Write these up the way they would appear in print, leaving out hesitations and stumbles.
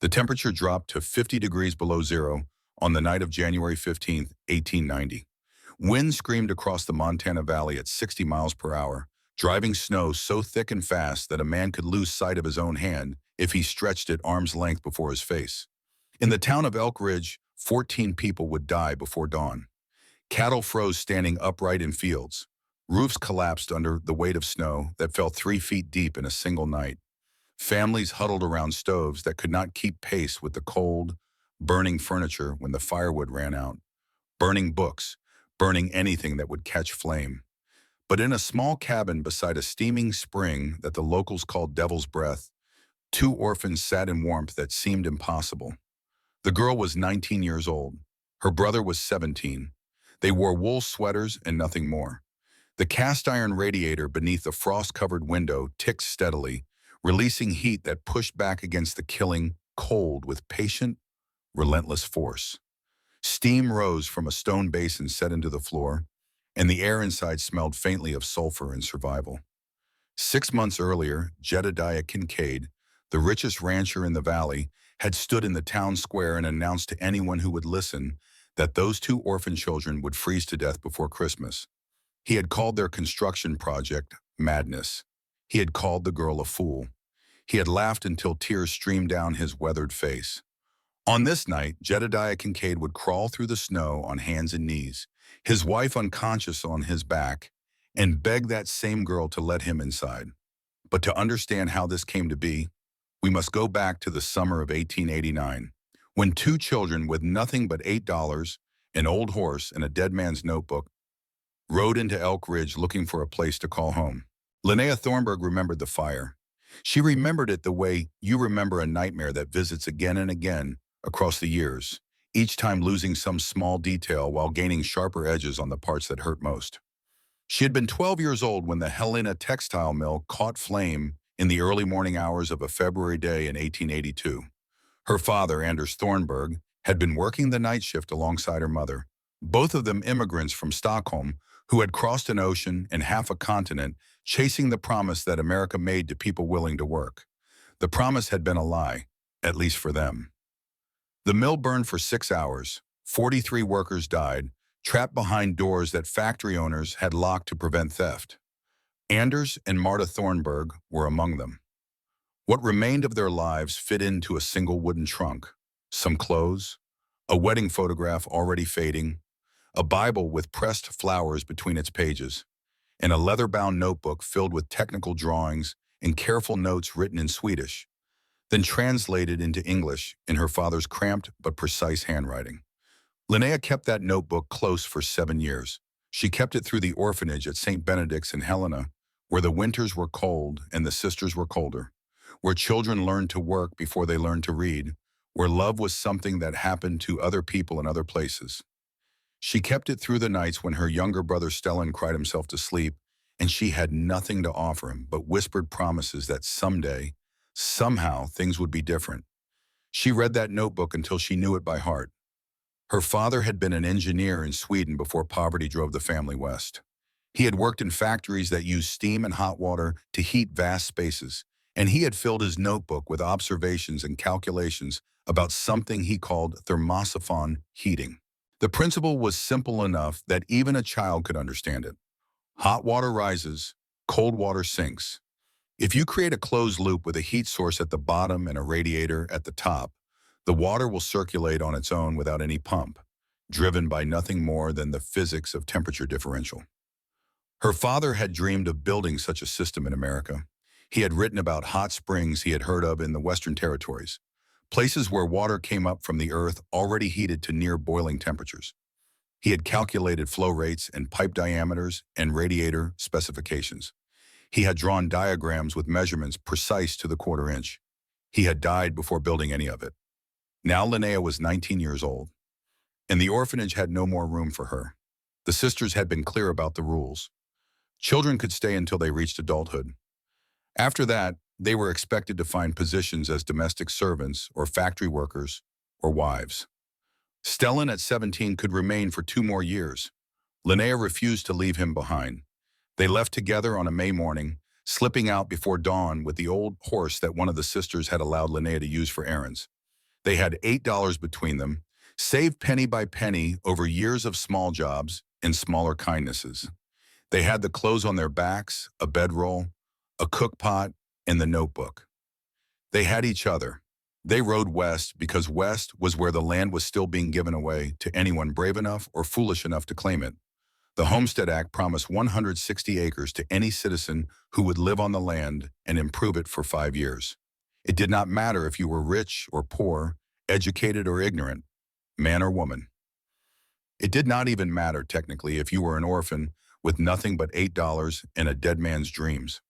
The temperature dropped to 50 degrees below zero on the night of January 15th, 1890. Wind screamed across the Montana Valley at 60 miles per hour, driving snow so thick and fast that a man could lose sight of his own hand if he stretched it arm's length before his face. In the town of Elk Ridge, 14 people would die before dawn. Cattle froze standing upright in fields. Roofs collapsed under the weight of snow that fell 3 feet deep in a single night. Families huddled around stoves that could not keep pace with the cold, burning furniture when the firewood ran out, burning books, burning anything that would catch flame. But in a small cabin beside a steaming spring that the locals called Devil's Breath, two orphans sat in warmth that seemed impossible. The girl was 19 years old. Her brother was 17. They wore wool sweaters and nothing more. The cast-iron radiator beneath the frost-covered window ticked steadily, releasing heat that pushed back against the killing cold with patient, relentless force. Steam rose from a stone basin set into the floor, and the air inside smelled faintly of sulfur and survival. 6 months earlier, Jedediah Kincaid, the richest rancher in the valley, had stood in the town square and announced to anyone who would listen that those two orphan children would freeze to death before Christmas. He had called their construction project madness. He had called the girl a fool. He had laughed until tears streamed down his weathered face. On this night, Jedediah Kincaid would crawl through the snow on hands and knees, his wife unconscious on his back, and beg that same girl to let him inside. But to understand how this came to be, we must go back to the summer of 1889, when two children with nothing but $8, an old horse, and a dead man's notebook rode into Elk Ridge looking for a place to call home. Linnea Thornburg remembered the fire. She remembered it the way you remember a nightmare that visits again and again across the years, each time losing some small detail while gaining sharper edges on the parts that hurt most. She had been 12 years old when the Helena textile mill caught flame in the early morning hours of a February day in 1882. Her father, Anders Thornburg, had been working the night shift alongside her mother, both of them immigrants from Stockholm who had crossed an ocean and half a continent chasing the promise that America made to people willing to work. The promise had been a lie, at least for them. The mill burned for 6 hours. 43 workers died, trapped behind doors that factory owners had locked to prevent theft. Anders and Marta Thornburg were among them. What remained of their lives fit into a single wooden trunk: some clothes, a wedding photograph already fading, a Bible with pressed flowers between its pages, and a leather-bound notebook filled with technical drawings and careful notes written in Swedish, then translated into English in her father's cramped but precise handwriting. Linnea kept that notebook close for 7 years. She kept it through the orphanage at St. Benedict's in Helena, where the winters were cold and the sisters were colder, where children learned to work before they learned to read, where love was something that happened to other people in other places. She kept it through the nights when her younger brother Stellan cried himself to sleep, and she had nothing to offer him but whispered promises that someday, somehow, things would be different. She read that notebook until she knew it by heart. Her father had been an engineer in Sweden before poverty drove the family west. He had worked in factories that used steam and hot water to heat vast spaces, and he had filled his notebook with observations and calculations about something he called thermosophon heating. The principle was simple enough that even a child could understand it. Hot water rises, cold water sinks. If you create a closed loop with a heat source at the bottom and a radiator at the top, the water will circulate on its own without any pump, driven by nothing more than the physics of temperature differential. Her father had dreamed of building such a system in America. He had written about hot springs he had heard of in the Western Territories, places where water came up from the earth already heated to near boiling temperatures. He had calculated flow rates and pipe diameters and radiator specifications. He had drawn diagrams with measurements precise to the quarter inch. He had died before building any of it. Now Linnea was 19 years old, and the orphanage had no more room for her. The sisters had been clear about the rules. Children could stay until they reached adulthood. After that, they were expected to find positions as domestic servants or factory workers or wives. Stellan at 17 could remain for 2 more years. Linnea refused to leave him behind. They left together on a May morning, slipping out before dawn with the old horse that one of the sisters had allowed Linnea to use for errands. They had $8 between them, saved penny by penny over years of small jobs and smaller kindnesses. They had the clothes on their backs, a bedroll, a cook pot, and the notebook. They had each other. They rode west because west was where the land was still being given away to anyone brave enough or foolish enough to claim it. The Homestead Act promised 160 acres to any citizen who would live on the land and improve it for 5 years. It did not matter if you were rich or poor, educated or ignorant, man or woman. It did not even matter, technically, if you were an orphan with nothing but $8 and a dead man's dreams.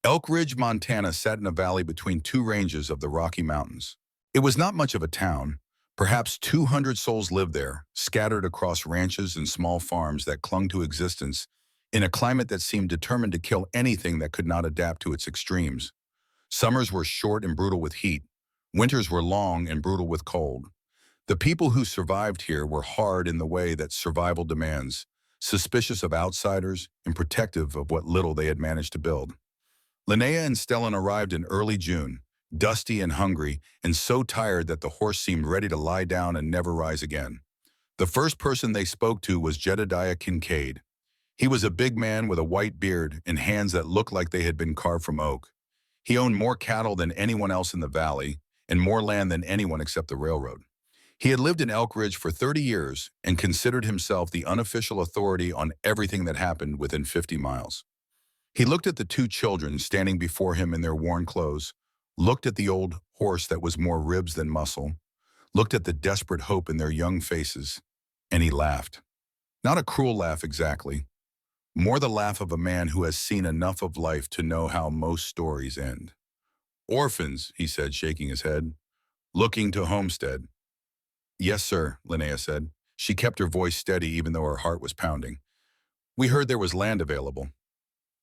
Elk Ridge, Montana sat in a valley between two ranges of the Rocky Mountains. It was not much of a town. Perhaps 200 souls lived there, scattered across ranches and small farms that clung to existence in a climate that seemed determined to kill anything that could not adapt to its extremes. Summers were short and brutal with heat. Winters were long and brutal with cold. The people who survived here were hard in the way that survival demands, suspicious of outsiders and protective of what little they had managed to build. Linnea and Stellan arrived in early June, dusty and hungry, and so tired that the horse seemed ready to lie down and never rise again. The first person they spoke to was Jedediah Kincaid. He was a big man with a white beard and hands that looked like they had been carved from oak. He owned more cattle than anyone else in the valley, and more land than anyone except the railroad. He had lived in Elk Ridge for 30 years and considered himself the unofficial authority on everything that happened within 50 miles. He looked at the two children standing before him in their worn clothes, looked at the old horse that was more ribs than muscle, looked at the desperate hope in their young faces, and he laughed. Not a cruel laugh exactly, more the laugh of a man who has seen enough of life to know how most stories end. "Orphans," he said, shaking his head. "Looking to homestead." "Yes, sir," Linnea said. She kept her voice steady even though her heart was pounding. "We heard there was land available."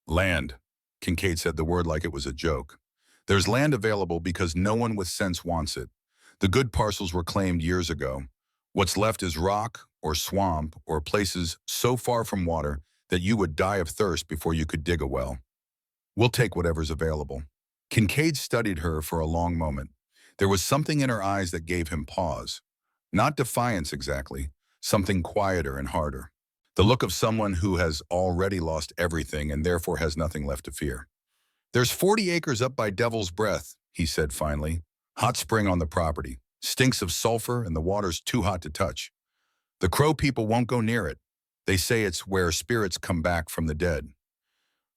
"Land," Kincaid said the word like it was a joke. "There's land available because no one with sense wants it. The good parcels were claimed years ago. What's left is rock or swamp or places so far from water that you would die of thirst before you could dig a well. We'll take whatever's available." Kincaid studied her for a long moment. There was something in her eyes that gave him pause. Not defiance exactly, something quieter and harder. The look of someone who has already lost everything and therefore has nothing left to fear. "There's 40 acres up by Devil's Breath," he said finally. "Hot spring on the property. Stinks of sulfur and the water's too hot to touch. The Crow people won't go near it. They say it's where spirits come back from the dead.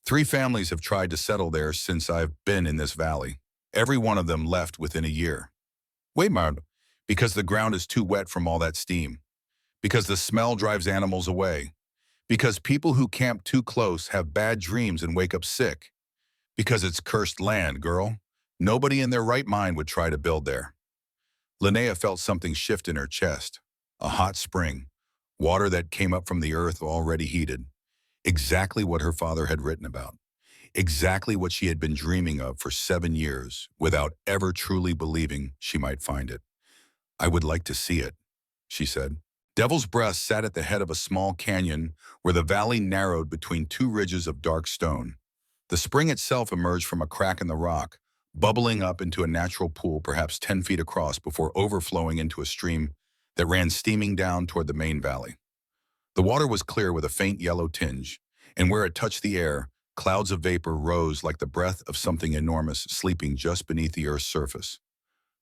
3 families have tried to settle there since I've been in this valley. Every one of them left within a year." "Wait, Marv, because the ground is too wet from all that steam. Because the smell drives animals away. Because people who camp too close have bad dreams and wake up sick. Because it's cursed land, girl. Nobody in their right mind would try to build there." Linnea felt something shift in her chest. A hot spring. Water that came up from the earth already heated. Exactly what her father had written about. Exactly what she had been dreaming of for 7 years, without ever truly believing she might find it. "I would like to see it," she said. Devil's Breath sat at the head of a small canyon where the valley narrowed between 2 ridges of dark stone. The spring itself emerged from a crack in the rock, bubbling up into a natural pool perhaps 10 feet across before overflowing into a stream that ran steaming down toward the main valley. The water was clear with a faint yellow tinge, and where it touched the air, clouds of vapor rose like the breath of something enormous sleeping just beneath the earth's surface.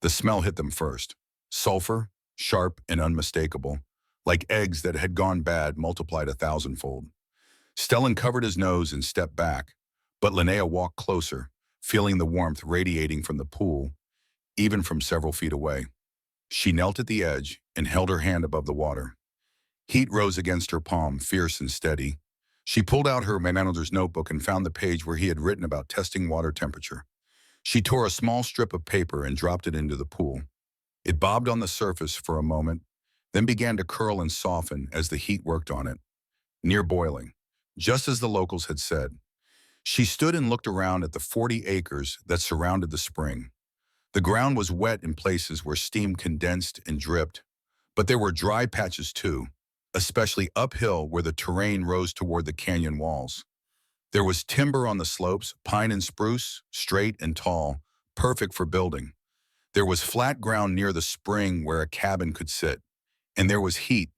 The smell hit them first. Sulfur, sharp and unmistakable, like eggs that had gone bad multiplied 1,000-fold. Stellan covered his nose and stepped back, but Linnea walked closer, feeling the warmth radiating from the pool, even from several feet away. She knelt at the edge and held her hand above the water. Heat rose against her palm, fierce and steady. She pulled out her manager's notebook and found the page where he had written about testing water temperature. She tore a small strip of paper and dropped it into the pool. It bobbed on the surface for a moment, then began to curl and soften as the heat worked on it, near boiling, just as the locals had said. She stood and looked around at the 40 acres that surrounded the spring. The ground was wet in places where steam condensed and dripped, but there were dry patches too, especially uphill where the terrain rose toward the canyon walls. There was timber on the slopes, pine and spruce, straight and tall, perfect for building. There was flat ground near the spring where a cabin could sit, and there was heat,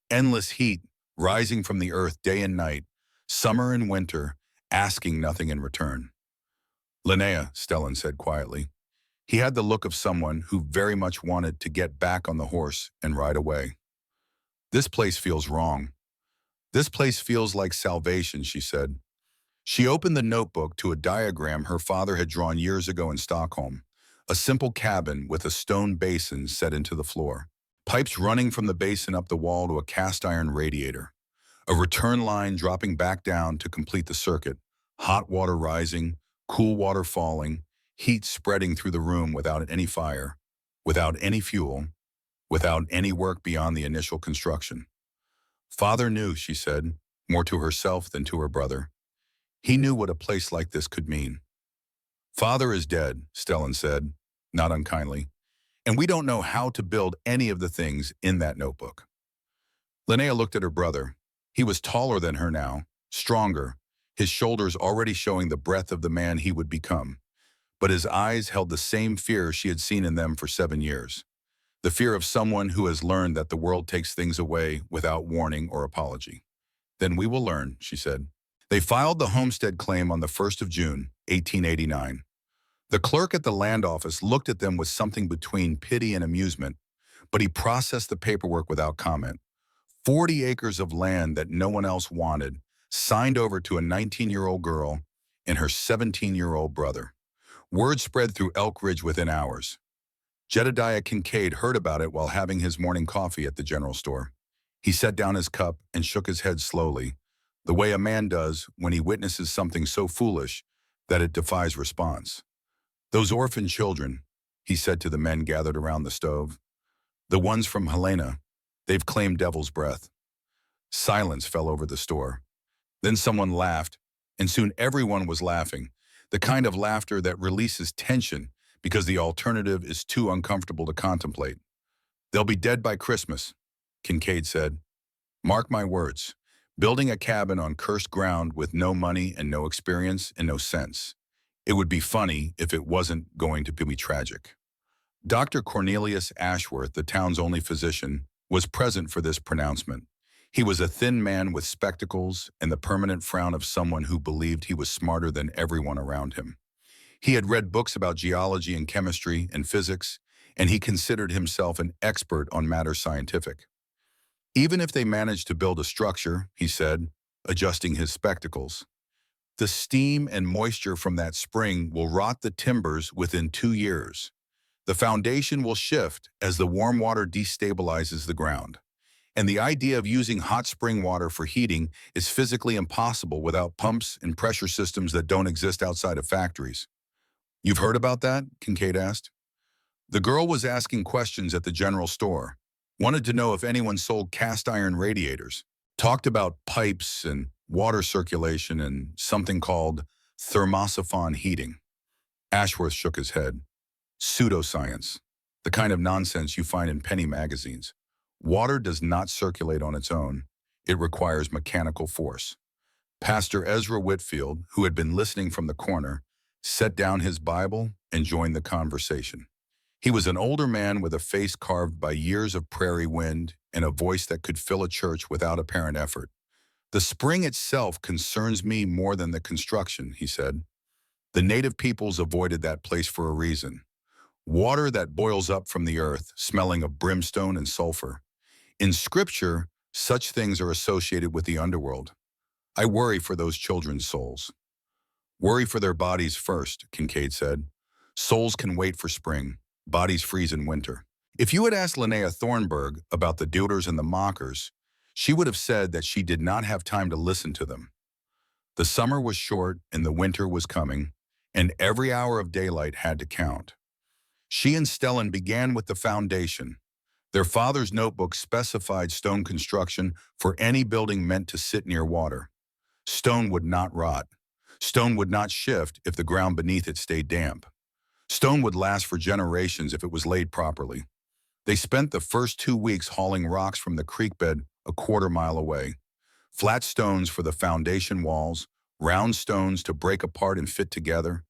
endless heat, rising from the earth day and night, summer and winter, asking nothing in return. Linnea, Stellan said quietly. He had the look of someone who very much wanted to get back on the horse and ride away. This place feels wrong. This place feels like salvation, she said. She opened the notebook to a diagram her father had drawn years ago in Stockholm, a simple cabin with a stone basin set into the floor, pipes running from the basin up the wall to a cast iron radiator, a return line dropping back down to complete the circuit, hot water rising, cool water falling, heat spreading through the room without any fire, without any fuel, without any work beyond the initial construction. Father knew, she said, more to herself than to her brother. He knew what a place like this could mean. Father is dead, Stellan said, not unkindly, and we don't know how to build any of the things in that notebook. Linnea looked at her brother. He was taller than her now, stronger, his shoulders already showing the breadth of the man he would become. But his eyes held the same fear she had seen in them for 7 years. The fear of someone who has learned that the world takes things away without warning or apology. Then we will learn, she said. They filed the homestead claim on the 1st of June, 1889. The clerk at the land office looked at them with something between pity and amusement, but he processed the paperwork without comment. 40 acres of land that no one else wanted, signed over to a 19-year-old girl and her 17-year-old brother. Word spread through Elk Ridge within hours. Jedediah Kincaid heard about it while having his morning coffee at the general store. He set down his cup and shook his head slowly, the way a man does when he witnesses something so foolish that it defies response. Those orphan children, he said to the men gathered around the stove. The ones from Helena, they've claimed devil's breath. Silence fell over the store. Then someone laughed, and soon everyone was laughing, the kind of laughter that releases tension because the alternative is too uncomfortable to contemplate. They'll be dead by Christmas, Kincaid said. Mark my words, building a cabin on cursed ground with no money and no experience and no sense. It would be funny if it wasn't going to be tragic. Dr. Cornelius Ashworth, the town's only physician, was present for this pronouncement. He was a thin man with spectacles and the permanent frown of someone who believed he was smarter than everyone around him. He had read books about geology and chemistry and physics, and he considered himself an expert on matters scientific. Even if they managed to build a structure, he said, adjusting his spectacles, the steam and moisture from that spring will rot the timbers within 2 years. The foundation will shift as the warm water destabilizes the ground. And the idea of using hot spring water for heating is physically impossible without pumps and pressure systems that don't exist outside of factories. You've heard about that? Kincaid asked. The girl was asking questions at the general store, wanted to know if anyone sold cast iron radiators, talked about pipes and water circulation and something called thermosyphon heating. Ashworth shook his head. Pseudoscience, the kind of nonsense you find in penny magazines. Water does not circulate on its own. It requires mechanical force. Pastor Ezra Whitfield, who had been listening from the corner, set down his Bible and joined the conversation. He was an older man with a face carved by years of prairie wind and a voice that could fill a church without apparent effort. The spring itself concerns me more than the construction, he said. The native peoples avoided that place for a reason. Water that boils up from the earth, smelling of brimstone and sulfur. In Scripture, such things are associated with the underworld. I worry for those children's souls. Worry for their bodies first, Kincaid said. Souls can wait for spring. Bodies freeze in winter. If you had asked Linnea Thornburg about the doubters and the mockers, she would have said that she did not have time to listen to them. The summer was short and the winter was coming, and every hour of daylight had to count. She and Stellan began with the foundation. Their father's notebook specified stone construction for any building meant to sit near water. Stone would not rot. Stone would not shift if the ground beneath it stayed damp. Stone would last for generations if it was laid properly. They spent the first 2 weeks hauling rocks from the creek bed a quarter-mile away. Flat stones for the foundation walls, round stones to break apart and fit together.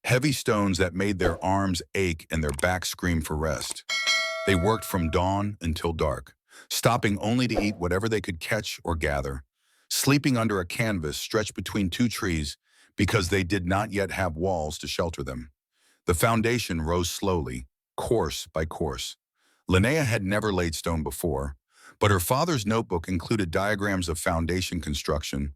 heavy stones that made their arms ache and their backs scream for rest. They worked from dawn until dark, stopping only to eat whatever they could catch or gather, sleeping under a canvas stretched between two trees because they did not yet have walls to shelter them. The foundation rose slowly, course by course. Linnea had never laid stone before, but her father's notebook included diagrams of foundation construction,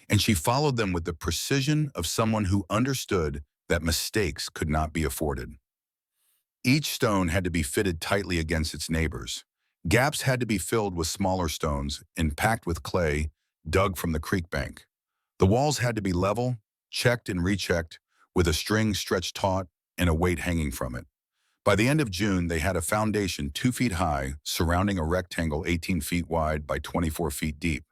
and she followed them with the precision of someone who understood that mistakes could not be afforded. Each stone had to be fitted tightly against its neighbors. Gaps had to be filled with smaller stones and packed with clay dug from the creek bank. The walls had to be level, checked and rechecked, with a string stretched taut and a weight hanging from it. By the end of June, they had a foundation 2 feet high, surrounding a rectangle 18 feet wide by 24 feet deep.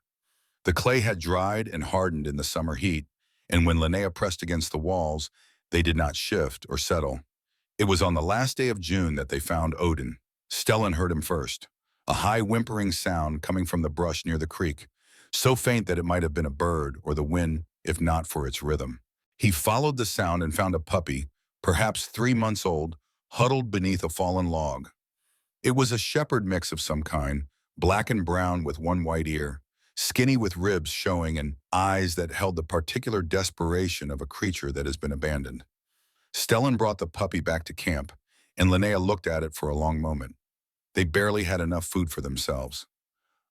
The clay had dried and hardened in the summer heat, and when Linnea pressed against the walls, they did not shift or settle. It was on the last day of June that they found Odin. Stellan heard him first, a high whimpering sound coming from the brush near the creek, so faint that it might have been a bird or the wind if not for its rhythm. He followed the sound and found a puppy, perhaps 3 months old, huddled beneath a fallen log. It was a shepherd mix of some kind, black and brown with one white ear, skinny with ribs showing and eyes that held the particular desperation of a creature that has been abandoned. Stellan brought the puppy back to camp, and Linnea looked at it for a long moment. They barely had enough food for themselves.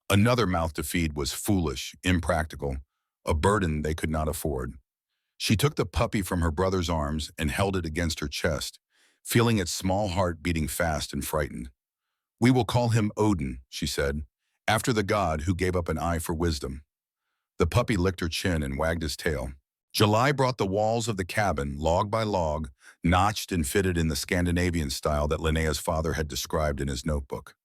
Another mouth to feed was foolish, impractical, a burden they could not afford. She took the puppy from her brother's arms and held it against her chest, feeling its small heart beating fast and frightened. "We will call him Odin," she said, "after the god who gave up an eye for wisdom." The puppy licked her chin and wagged his tail. July brought the walls of the cabin, log by log, notched and fitted in the Scandinavian style that Linnea's father had described in his notebook.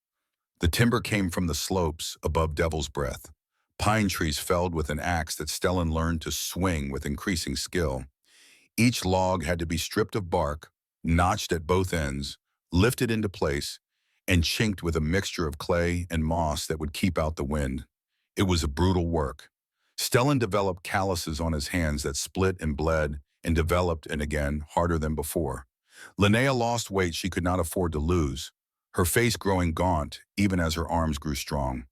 The timber came from the slopes above Devil's Breath, pine trees felled with an axe that Stellan learned to swing with increasing skill. Each log had to be stripped of bark, notched at both ends, lifted into place, and chinked with a mixture of clay and moss that would keep out the wind. It was a brutal work. Stellan developed calluses on his hands that split and bled and developed and again harder than before. Linnea lost weight she could not afford to lose, her face growing gaunt even as her arms grew strong.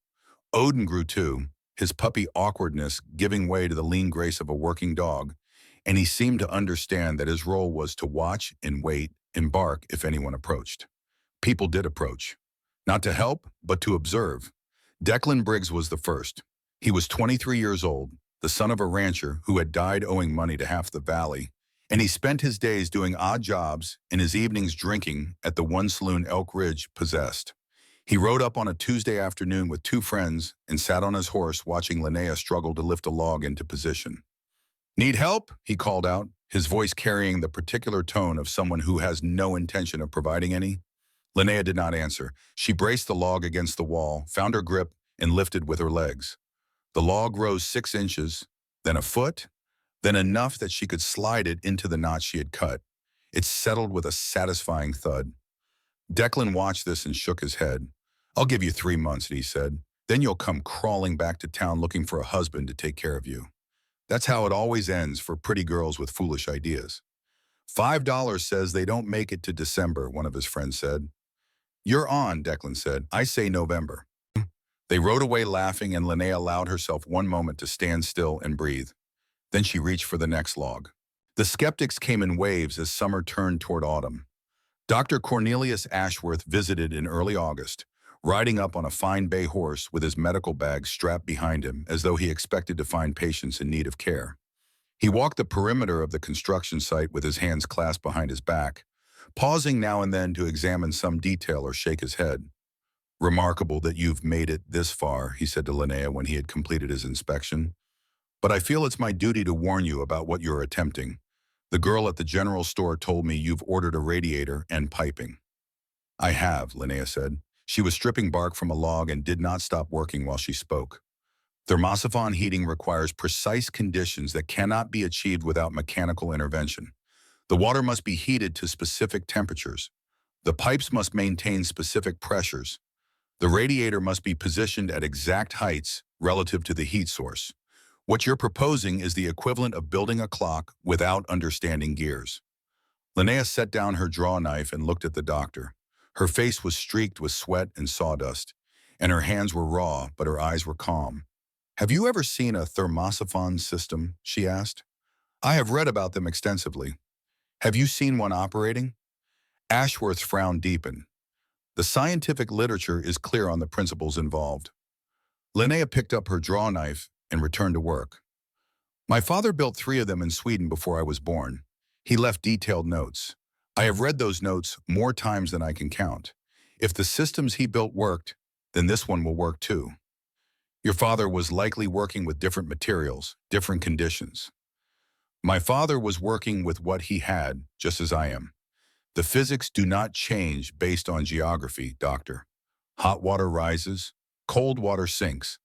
Odin grew too, his puppy awkwardness giving way to the lean grace of a working dog, and he seemed to understand that his role was to watch and wait and bark if anyone approached. People did approach, not to help, but to observe. Declan Briggs was the first. He was 23 years old, the son of a rancher who had died owing money to half the valley, and he spent his days doing odd jobs and his evenings drinking at the one saloon Elk Ridge possessed. He rode up on a Tuesday afternoon with 2 friends and sat on his horse watching Linnea struggle to lift a log into position. "Need help?" he called out, his voice carrying the particular tone of someone who has no intention of providing any. Linnea did not answer. She braced the log against the wall, found her grip, and lifted with her legs. The log rose 6 inches, then a foot, then enough that she could slide it into the knot she had cut. It settled with a satisfying thud. Declan watched this and shook his head. "I'll give you 3 months," he said. "Then you'll come crawling back to town looking for a husband to take care of you." That's how it always ends for pretty girls with foolish ideas. $5 says they don't make it to December, one of his friends said. "You're on," Declan said. "I say November." They rode away laughing, and Linnea allowed herself one moment to stand still and breathe. Then she reached for the next log. The skeptics came in waves as summer turned toward autumn. Dr. Cornelius Ashworth visited in early August, riding up on a fine bay horse with his medical bag strapped behind him as though he expected to find patients in need of care. He walked the perimeter of the construction site with his hands clasped behind his back, pausing now and then to examine some detail or shake his head. "Remarkable that you've made it this far," he said to Linnea when he had completed his inspection. "But I feel it's my duty to warn you about what you're attempting. The girl at the general store told me you've ordered a radiator and piping." "I have," Linnea said. She was stripping bark from a log and did not stop working while she spoke. "Thermosophon heating requires precise conditions that cannot be achieved without mechanical intervention. The water must be heated to specific temperatures. The pipes must maintain specific pressures. The radiator must be positioned at exact heights relative to the heat source. What you're proposing is the equivalent of building a clock without understanding gears." Linnea set down her draw knife and looked at the doctor. Her face was streaked with sweat and sawdust, and her hands were raw, but her eyes were calm. "Have you ever seen a thermosophon system?" she asked. "I have read about them extensively. Have you seen one operating?" Ashworth's frown deepened. "The scientific literature is clear on the principles involved." Linnea picked up her draw knife and returned to work. "My father built 3 of them in Sweden before I was born. He left detailed notes. I have read those notes more times than I can count. If the systems he built worked, then this one will work too." "Your father was likely working with different materials, different conditions." "My father was working with what he had, just as I am. The physics do not change based on geography, doctor. Hot water rises, cold water sinks.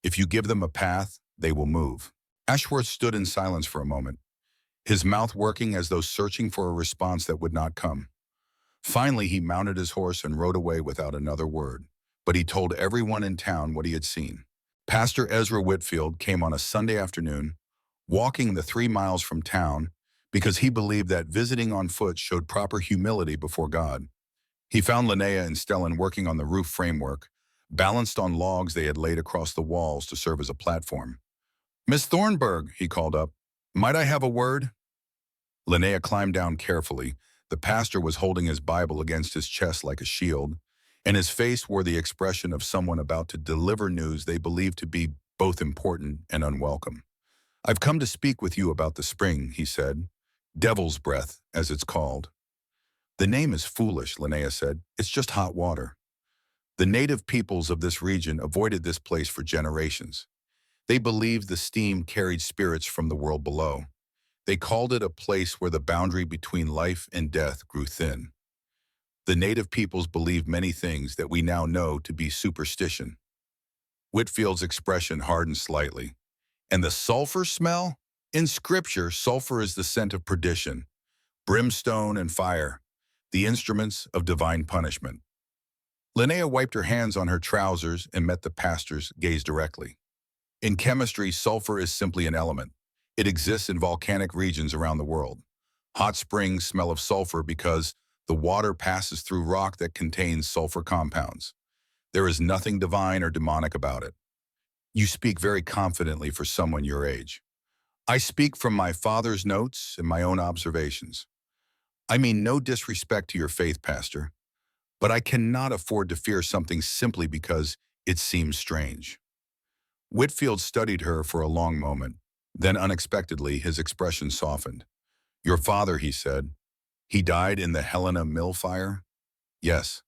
If you give them a path, they will move." Ashworth stood in silence for a moment, his mouth working as though searching for a response that would not come. Finally, he mounted his horse and rode away without another word, but he told everyone in town what he had seen. Pastor Ezra Whitfield came on a Sunday afternoon, walking the 3 miles from town because he believed that visiting on foot showed proper humility before God. He found Linnea and Stellan working on the roof framework, balanced on logs they had laid across the walls to serve as a platform. "Miss Thornburg," he called up, "might I have a word?" Linnea climbed down carefully. The pastor was holding his Bible against his chest like a shield, and his face wore the expression of someone about to deliver news they believed to be both important and unwelcome. "I've come to speak with you about the spring," he said. "Devil's breath, as it's called." "The name is foolish," Linnea said. "It's just hot water." The native peoples of this region avoided this place for generations. They believed the steam carried spirits from the world below. They called it a place where the boundary between life and death grew thin. The native peoples believed many things that we now know to be superstition. Whitfield's expression hardened slightly. "And the sulfur smell? In Scripture, sulfur is the scent of perdition, brimstone and fire, the instruments of divine punishment." Linnea wiped her hands on her trousers and met the pastor's gaze directly. "In chemistry, sulfur is simply an element. It exists in volcanic regions around the world. Hot springs smell of sulfur because the water passes through rock that contains sulfur compounds. There is nothing divine or demonic about it." "You speak very confidently for someone your age." "I speak from my father's notes and my own observations. I mean no disrespect to your faith, Pastor, but I cannot afford to fear something simply because it seems strange." Whitfield studied her for a long moment. Then unexpectedly, his expression softened. "Your father," he said, "he died in the Helena mill fire?" "Yes.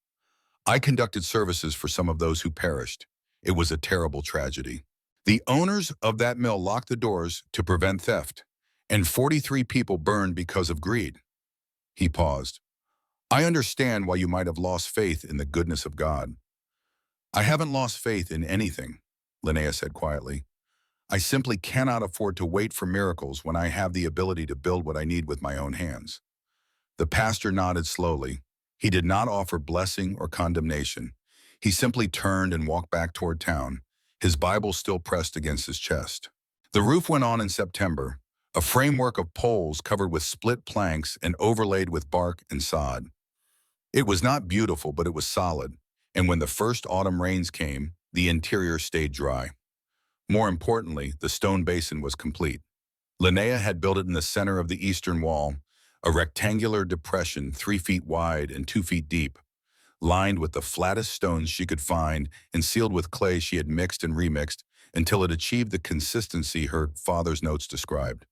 I conducted services for some of those who perished. It was a terrible tragedy. The owners of that mill locked the doors to prevent theft, and 43 people burned because of greed." He paused. "I understand why you might have lost faith in the goodness of God." "I haven't lost faith in anything," Linnea said quietly. "I simply cannot afford to wait for miracles when I have the ability to build what I need with my own hands." The pastor nodded slowly. He did not offer blessing or condemnation. He simply turned and walked back toward town, his Bible still pressed against his chest. The roof went on in September, a framework of poles covered with split planks and overlaid with bark and sod. It was not beautiful, but it was solid, and when the first autumn rains came, the interior stayed dry. More importantly, the stone basin was complete. Linnea had built it in the center of the eastern wall, a rectangular depression 3 feet wide and 2 feet deep, lined with the flattest stones she could find and sealed with clay she had mixed and remixed until it achieved the consistency her father's notes described.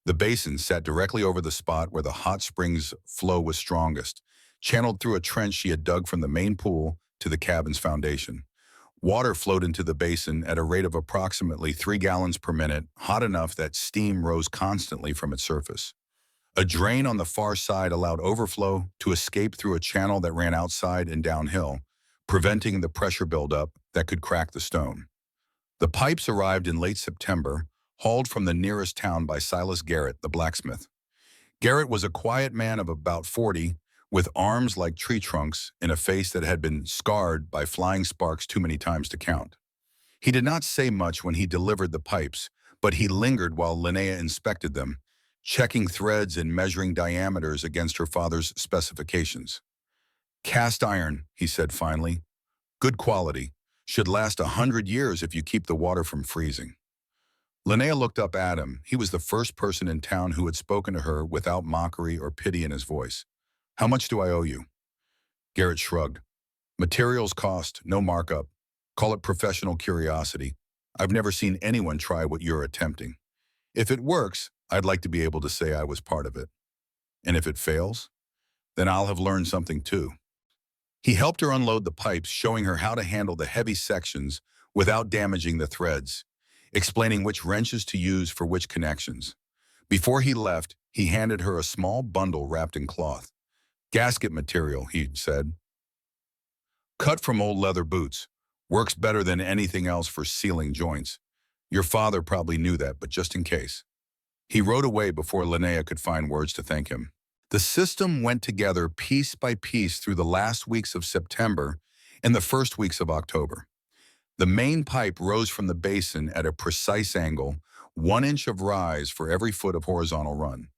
The basin sat directly over the spot where the hot springs flow was strongest, channeled through a trench she had dug from the main pool to the cabin's foundation. Water flowed into the basin at a rate of approximately 3 gallons per minute, hot enough that steam rose constantly from its surface. A drain on the far side allowed overflow to escape through a channel that ran outside and downhill, preventing the pressure buildup that could crack the stone. The pipes arrived in late September, hauled from the nearest town by Silas Garrett, the blacksmith. Garrett was a quiet man of about 40, with arms like tree trunks and a face that had been scarred by flying sparks too many times to count. He did not say much when he delivered the pipes, but he lingered while Linnea inspected them, checking threads and measuring diameters against her father's specifications. "Cast iron," he said finally. "Good quality. Should last 100 years if you keep the water from freezing." Linnea looked up at him. He was the first person in town who had spoken to her without mockery or pity in his voice. "How much do I owe you?" Garrett shrugged. "Materials cost, no markup. Call it professional curiosity. I've never seen anyone try what you're attempting. If it works, I'd like to be able to say I was part of it. And if it fails, then I'll have learned something too." He helped her unload the pipes, showing her how to handle the heavy sections without damaging the threads, explaining which wrenches to use for which connections. Before he left, he handed her a small bundle wrapped in cloth. "Gasket material," he said. "Cut from old leather boots. Works better than anything else for sealing joints. Your father probably knew that, but just in case." He rode away before Linnea could find words to thank him. The system went together piece by piece through the last weeks of September and the first weeks of October. The main pipe rose from the basin at a precise angle, 1 inch of rise for every foot of horizontal run.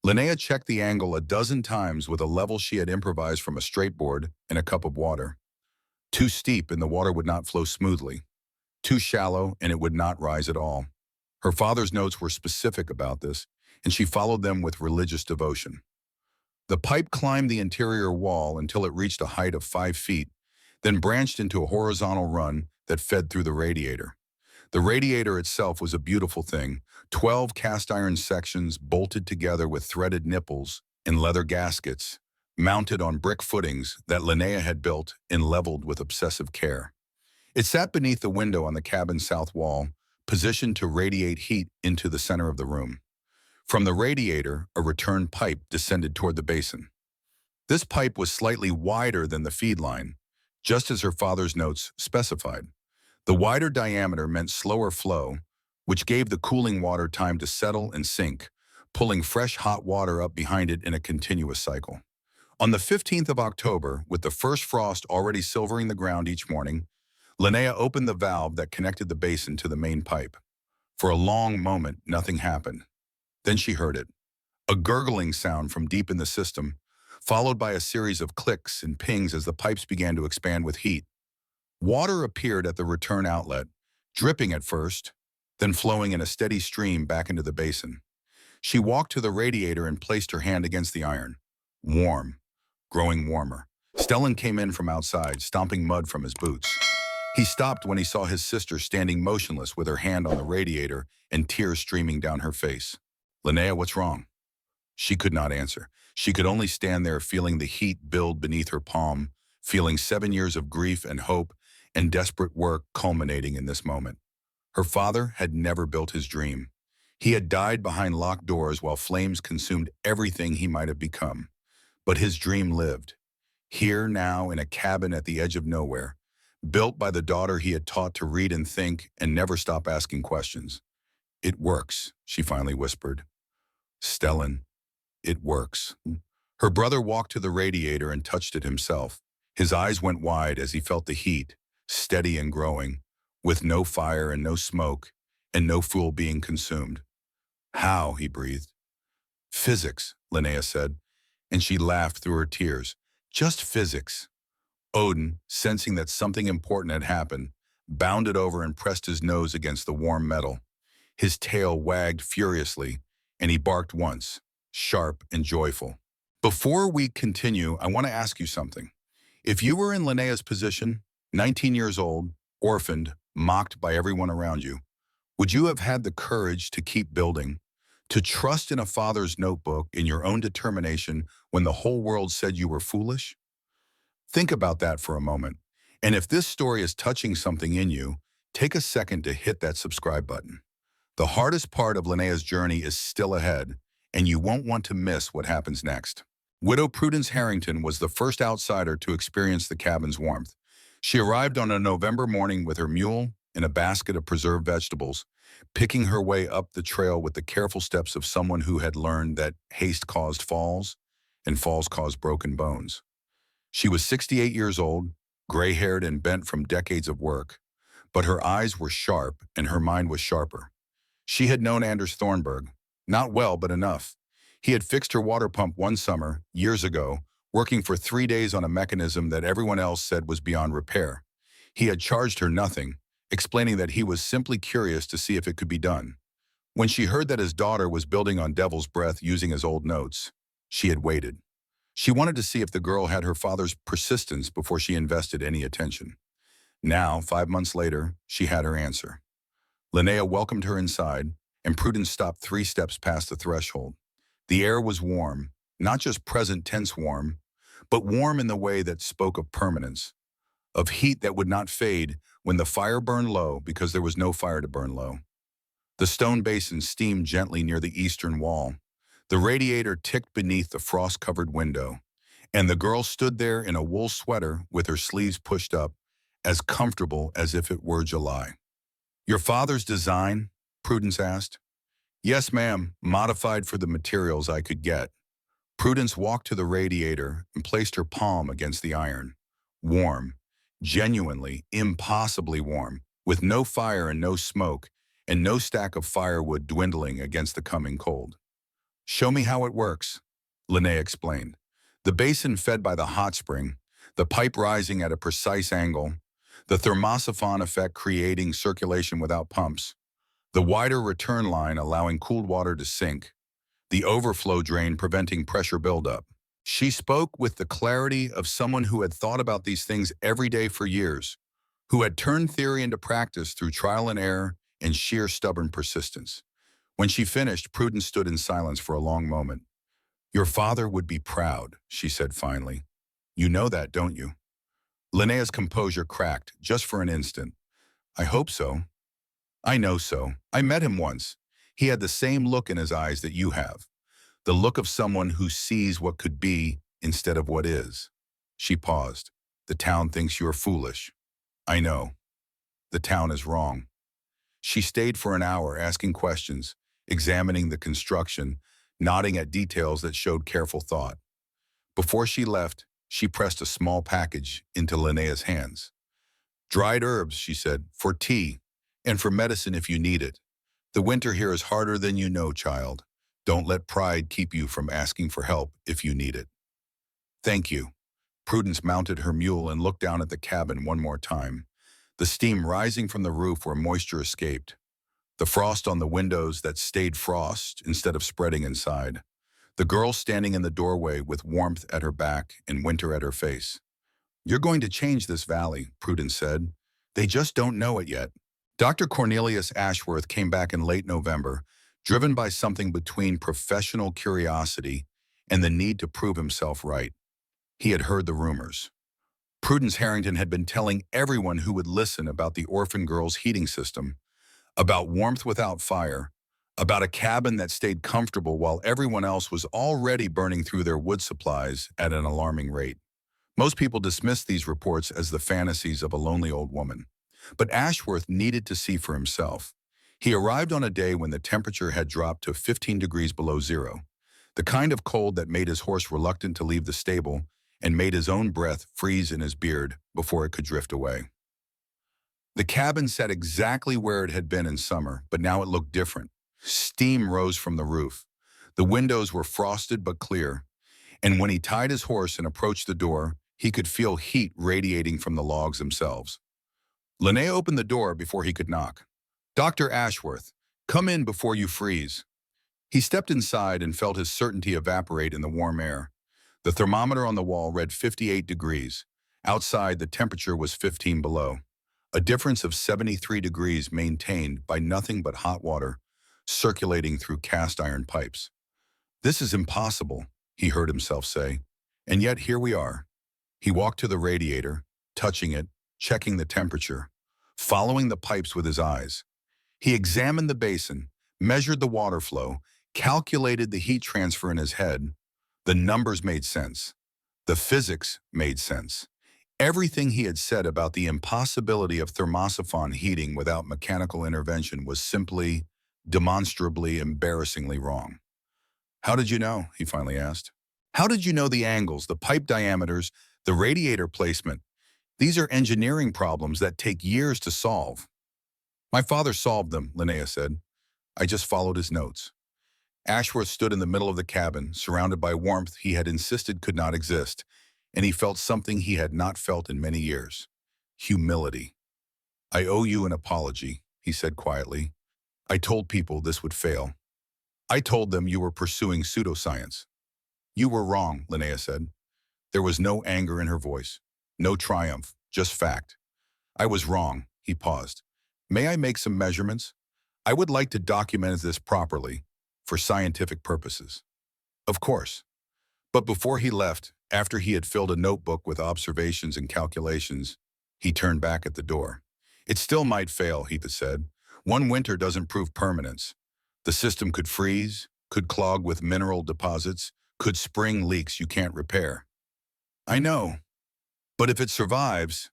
Linnea checked the angle a dozen times with a level she had improvised from a straight board and a cup of water. Too steep and the water would not flow smoothly. Too shallow and it would not rise at all. Her father's notes were specific about this, and she followed them with religious devotion. The pipe climbed the interior wall until it reached a height of 5 feet, then branched into a horizontal run that fed through the radiator. The radiator itself was a beautiful thing, 12 cast iron sections bolted together with threaded nipples and leather gaskets, mounted on brick footings that Linnea had built and leveled with obsessive care. It sat beneath the window on the cabin's south wall, positioned to radiate heat into the center of the room. From the radiator, a return pipe descended toward the basin. This pipe was slightly wider than the feed line, just as her father's notes specified. The wider diameter meant slower flow, which gave the cooling water time to settle and sink, pulling fresh hot water up behind it in a continuous cycle. On the 15th of October, with the first frost already silvering the ground each morning, Linnea opened the valve that connected the basin to the main pipe. For a long moment, nothing happened. Then she heard it, a gurgling sound from deep in the system, followed by a series of clicks and pings as the pipes began to expand with heat. Water appeared at the return outlet, dripping at first, then flowing in a steady stream back into the basin. She walked to the radiator and placed her hand against the iron. Warm, growing warmer. Stellan came in from outside, stomping mud from his boots. He stopped when he saw his sister standing motionless with her hand on the radiator and tears streaming down her face. "Linnea, what's wrong?" She could not answer. She could only stand there feeling the heat build beneath her palm, feeling 7 years of grief and hope and desperate work culminating in this moment. Her father had never built his dream. He had died behind locked doors while flames consumed everything he might have become. But his dream lived. Here now in a cabin at the edge of nowhere, built by the daughter he had taught to read and think and never stop asking questions. "It works," she finally whispered. "Stellan, it works." Her brother walked to the radiator and touched it himself. His eyes went wide as he felt the heat, steady and growing, with no fire and no smoke, and no fuel being consumed. "How?" he breathed. "Physics," Linnea said, and she laughed through her tears. "Just physics." Odin, sensing that something important had happened, bounded over and pressed his nose against the warm metal. His tail wagged furiously, and he barked once, sharp and joyful. "Before we continue, I want to ask you something. If you were in Linnea's position, 19 years old, orphaned, mocked by everyone around you, would you have had the courage to keep building, to trust in a father's notebook, in your own determination when the whole world said you were foolish?" Think about that for a moment. And if this story is touching something in you, take a second to hit that subscribe button. The hardest part of Linnea's journey is still ahead, and you won't want to miss what happens next. Widow Prudence Harrington was the first outsider to experience the cabin's warmth. She arrived on a November morning with her mule and a basket of preserved vegetables, picking her way up the trail with the careful steps of someone who had learned that haste caused falls, and falls caused broken bones. She was 68 years old, gray-haired and bent from decades of work, but her eyes were sharp and her mind was sharper. She had known Anders Thornburg, Not well, but enough. He had fixed her water pump one summer, years ago, working for 3 days on a mechanism that everyone else said was beyond repair. He had charged her nothing, explaining that he was simply curious to see if it could be done. When she heard that his daughter was building on Devil's Breath using his old notes, she had waited. She wanted to see if the girl had her father's persistence before she invested any attention. Now, 5 months later, she had her answer. Linnea welcomed her inside, and Prudence stopped 3 steps past the threshold. The air was warm, not just present tense warm, but warm in the way that spoke of permanence, of heat that would not fade when the fire burned low because there was no fire to burn low. The stone basin steamed gently near the eastern wall. The radiator ticked beneath the frost-covered window, and the girl stood there in a wool sweater with her sleeves pushed up, as comfortable as if it were July. "Your father's design?" Prudence asked. "Yes, ma'am, modified for the materials I could get." Prudence walked to the radiator and placed her palm against the iron. Warm, genuinely, impossibly warm, with no fire and no smoke, and no stack of firewood dwindling against the coming cold. "Show me how it works," Linnea explained. The basin fed by the hot spring, the pipe rising at a precise angle, the thermosyphon effect creating circulation without pumps, the wider return line allowing cooled water to sink, the overflow drain preventing pressure buildup. She spoke with the clarity of someone who had thought about these things every day for years, who had turned theory into practice through trial and error and sheer stubborn persistence. When she finished, Prudence stood in silence for a long moment. "Your father would be proud," she said finally. "You know that, don't you?" Linnea's composure cracked, just for an instant. "I hope so." "I know so. I met him once. He had the same look in his eyes that you have. The look of someone who sees what could be instead of what is." She paused. "The town thinks you're foolish." "I know. The town is wrong." She stayed for an hour asking questions, examining the construction, nodding at details that showed careful thought. Before she left, she pressed a small package into Linnea's hands. "Dried herbs," she said, "for tea, and for medicine if you need it. The winter here is harder than you know, child. Don't let pride keep you from asking for help if you need it." "Thank you." Prudence mounted her mule and looked down at the cabin one more time, the steam rising from the roof where moisture escaped, the frost on the windows that stayed frost instead of spreading inside, the girl standing in the doorway with warmth at her back and winter at her face. "You're going to change this valley," Prudence said. "They just don't know it yet." Dr. Cornelius Ashworth came back in late November, driven by something between professional curiosity and the need to prove himself right. He had heard the rumors. Prudence Harrington had been telling everyone who would listen about the orphan girl's heating system, about warmth without fire, about a cabin that stayed comfortable while everyone else was already burning through their wood supplies at an alarming rate. Most people dismissed these reports as the fantasies of a lonely old woman. But Ashworth needed to see for himself. He arrived on a day when the temperature had dropped to 15 degrees below zero, the kind of cold that made his horse reluctant to leave the stable and made his own breath freeze in his beard before it could drift away. The cabin sat exactly where it had been in summer, but now it looked different. Steam rose from the roof. The windows were frosted but clear, and when he tied his horse and approached the door, he could feel heat radiating from the logs themselves. Linnea opened the door before he could knock. "Dr. Ashworth, come in before you freeze." He stepped inside and felt his certainty evaporate in the warm air. The thermometer on the wall read 58 degrees. Outside, the temperature was 15 below. A difference of 73 degrees maintained by nothing but hot water circulating through cast iron pipes. "This is impossible," he heard himself say. "And yet here we are." He walked to the radiator, touching it, checking the temperature, following the pipes with his eyes. He examined the basin, measured the water flow, calculated the heat transfer in his head. The numbers made sense. The physics made sense. Everything he had said about the impossibility of thermosyphon heating without mechanical intervention was simply, demonstrably, embarrassingly wrong. "How did you know?" he finally asked. "How did you know the angles, the pipe diameters, the radiator placement? These are engineering problems that take years to solve." "My father solved them," Linnea said. "I just followed his notes." Ashworth stood in the middle of the cabin, surrounded by warmth he had insisted could not exist, and he felt something he had not felt in many years. Humility. "I owe you an apology," he said quietly. "I told people this would fail. I told them you were pursuing pseudoscience." "You were wrong," Linnea said. There was no anger in her voice, no triumph, just fact. "I was wrong," he paused. "May I make some measurements? I would like to document this properly, for scientific purposes." "Of course." But before he left, after he had filled a notebook with observations and calculations, he turned back at the door. "It still might fail," he said. "One winter doesn't prove permanence. The system could freeze, could clog with mineral deposits, could spring leaks you can't repair." "I know. But if it survives,"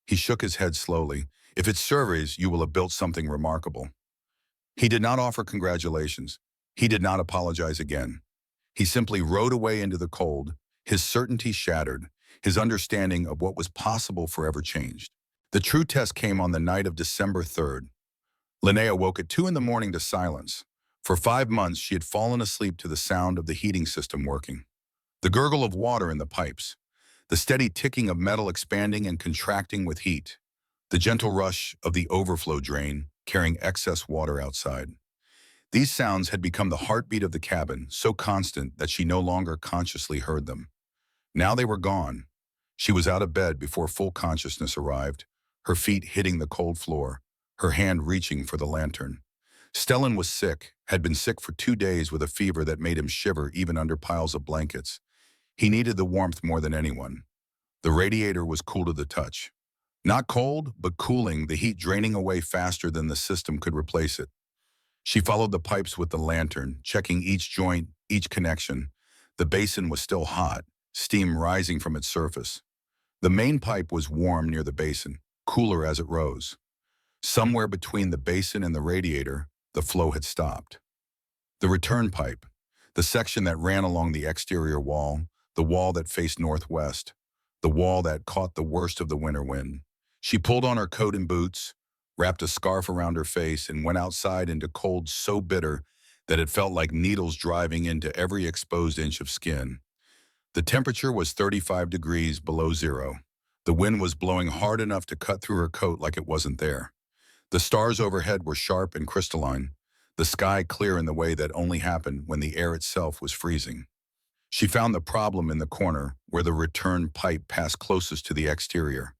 he shook his head slowly, "if it survives, you will have built something remarkable." He did not offer congratulations. He did not apologize again. He simply rode away into the cold, his certainty shattered, his understanding of what was possible forever changed. The true test came on the night of December 3rd. Linnea woke at 2 in the morning to silence. For 5 months, she had fallen asleep to the sound of the heating system working. The gurgle of water in the pipes, the steady ticking of metal expanding and contracting with heat, the gentle rush of the overflow drain carrying excess water outside. These sounds had become the heartbeat of the cabin, so constant that she no longer consciously heard them. Now they were gone. She was out of bed before full consciousness arrived, her feet hitting the cold floor, her hand reaching for the lantern. Stellan was sick, had been sick for 2 days with a fever that made him shiver even under piles of blankets. He needed the warmth more than anyone. The radiator was cool to the touch. Not cold, but cooling, the heat draining away faster than the system could replace it. She followed the pipes with the lantern, checking each joint, each connection. The basin was still hot, steam rising from its surface. The main pipe was warm near the basin, cooler as it rose. Somewhere between the basin and the radiator, the flow had stopped. The return pipe, the section that ran along the exterior wall, the wall that faced northwest, the wall that caught the worst of the winter wind. She pulled on her coat and boots, wrapped a scarf around her face, and went outside into cold so bitter that it felt like needles driving into every exposed inch of skin. The temperature was 35 degrees below zero. The wind was blowing hard enough to cut through her coat like it wasn't there. The stars overhead were sharp and crystalline, the sky clear in the way that only happened when the air itself was freezing. She found the problem in the corner where the return pipe passed closest to the exterior.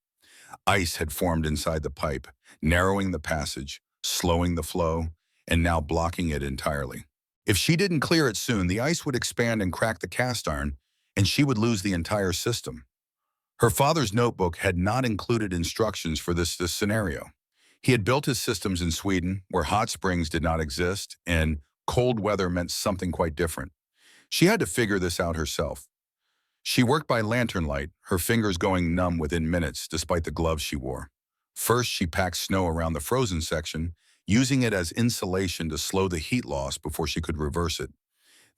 Ice had formed inside the pipe, narrowing the passage, slowing the flow, and now blocking it entirely. If she didn't clear it soon, the ice would expand and crack the cast iron, and she would lose the entire system. Her father's notebook had not included instructions for this scenario. He had built his systems in Sweden, where hot springs did not exist, and cold weather meant something quite different. She had to figure this out herself. She worked by lantern light, her fingers going numb within minutes despite the gloves she wore. First, she packed snow around the frozen section, using it as insulation to slow the heat loss before she could reverse it.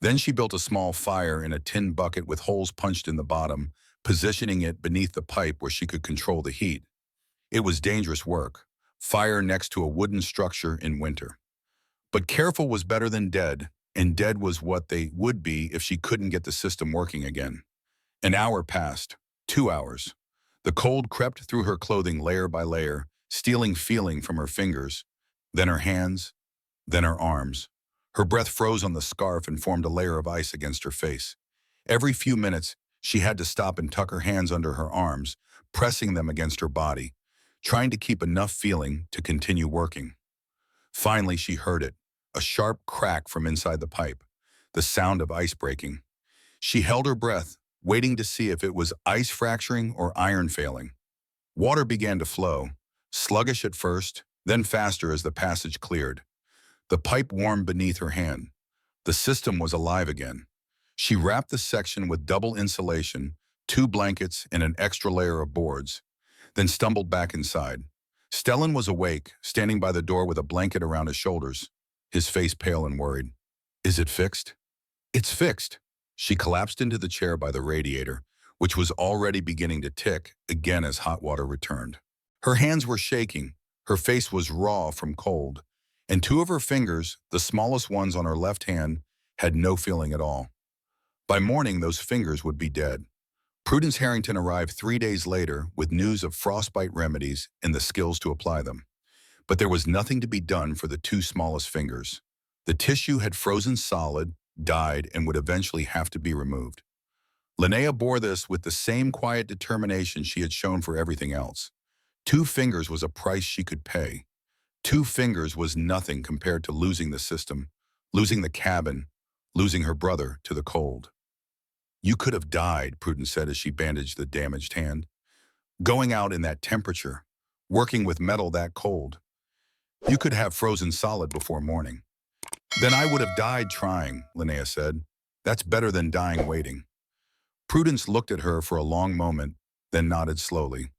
Then she built a small fire in a tin bucket with holes punched in the bottom, positioning it beneath the pipe where she could control the heat. It was dangerous work, fire next to a wooden structure in winter. But careful was better than dead, and dead was what they would be if she couldn't get the system working again. An hour passed, 2 hours. The cold crept through her clothing layer by layer, stealing feeling from her fingers, then her hands, then her arms. Her breath froze on the scarf and formed a layer of ice against her face. Every few minutes, she had to stop and tuck her hands under her arms, pressing them against her body, trying to keep enough feeling to continue working. Finally, she heard it, a sharp crack from inside the pipe, the sound of ice breaking. She held her breath, waiting to see if it was ice fracturing or iron failing. Water began to flow, sluggish at first, then faster as the passage cleared. The pipe warmed beneath her hand. The system was alive again. She wrapped the section with double insulation, 2 blankets, and an extra layer of boards, then stumbled back inside. Stellan was awake, standing by the door with a blanket around his shoulders, his face pale and worried. "Is it fixed?" "It's fixed." She collapsed into the chair by the radiator, which was already beginning to tick again as hot water returned. Her hands were shaking, her face was raw from cold, and 2 of her fingers, the smallest ones on her left hand, had no feeling at all. By morning, those fingers would be dead. Prudence Harrington arrived 3 days later with news of frostbite remedies and the skills to apply them. But there was nothing to be done for the two smallest fingers. The tissue had frozen solid, died, and would eventually have to be removed. Linnea bore this with the same quiet determination she had shown for everything else. 2 fingers was a price she could pay. 2 fingers was nothing compared to losing the system, losing the cabin, losing her brother to the cold. "You could have died," Prudence said as she bandaged the damaged hand. "Going out in that temperature, working with metal that cold. You could have frozen solid before morning." "Then I would have died trying," Linnea said. "That's better than dying waiting." Prudence looked at her for a long moment, then nodded slowly.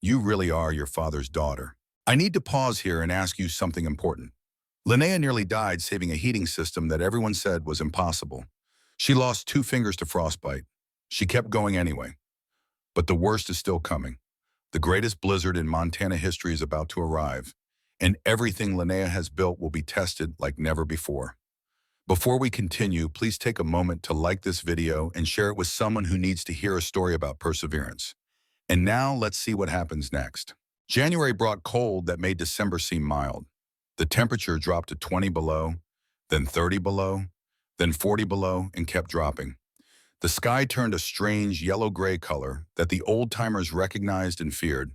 "You really are your father's daughter. I need to pause here and ask you something important." Linnea nearly died saving a heating system that everyone said was impossible. She lost 2 fingers to frostbite. She kept going anyway. But the worst is still coming. The greatest blizzard in Montana history is about to arrive, and everything Linnea has built will be tested like never before. Before we continue, please take a moment to like this video and share it with someone who needs to hear a story about perseverance. And now let's see what happens next. January brought cold that made December seem mild. The temperature dropped to 20 below, then 30 below, then 40 below, and kept dropping. The sky turned a strange yellow-gray color that the old-timers recognized and feared.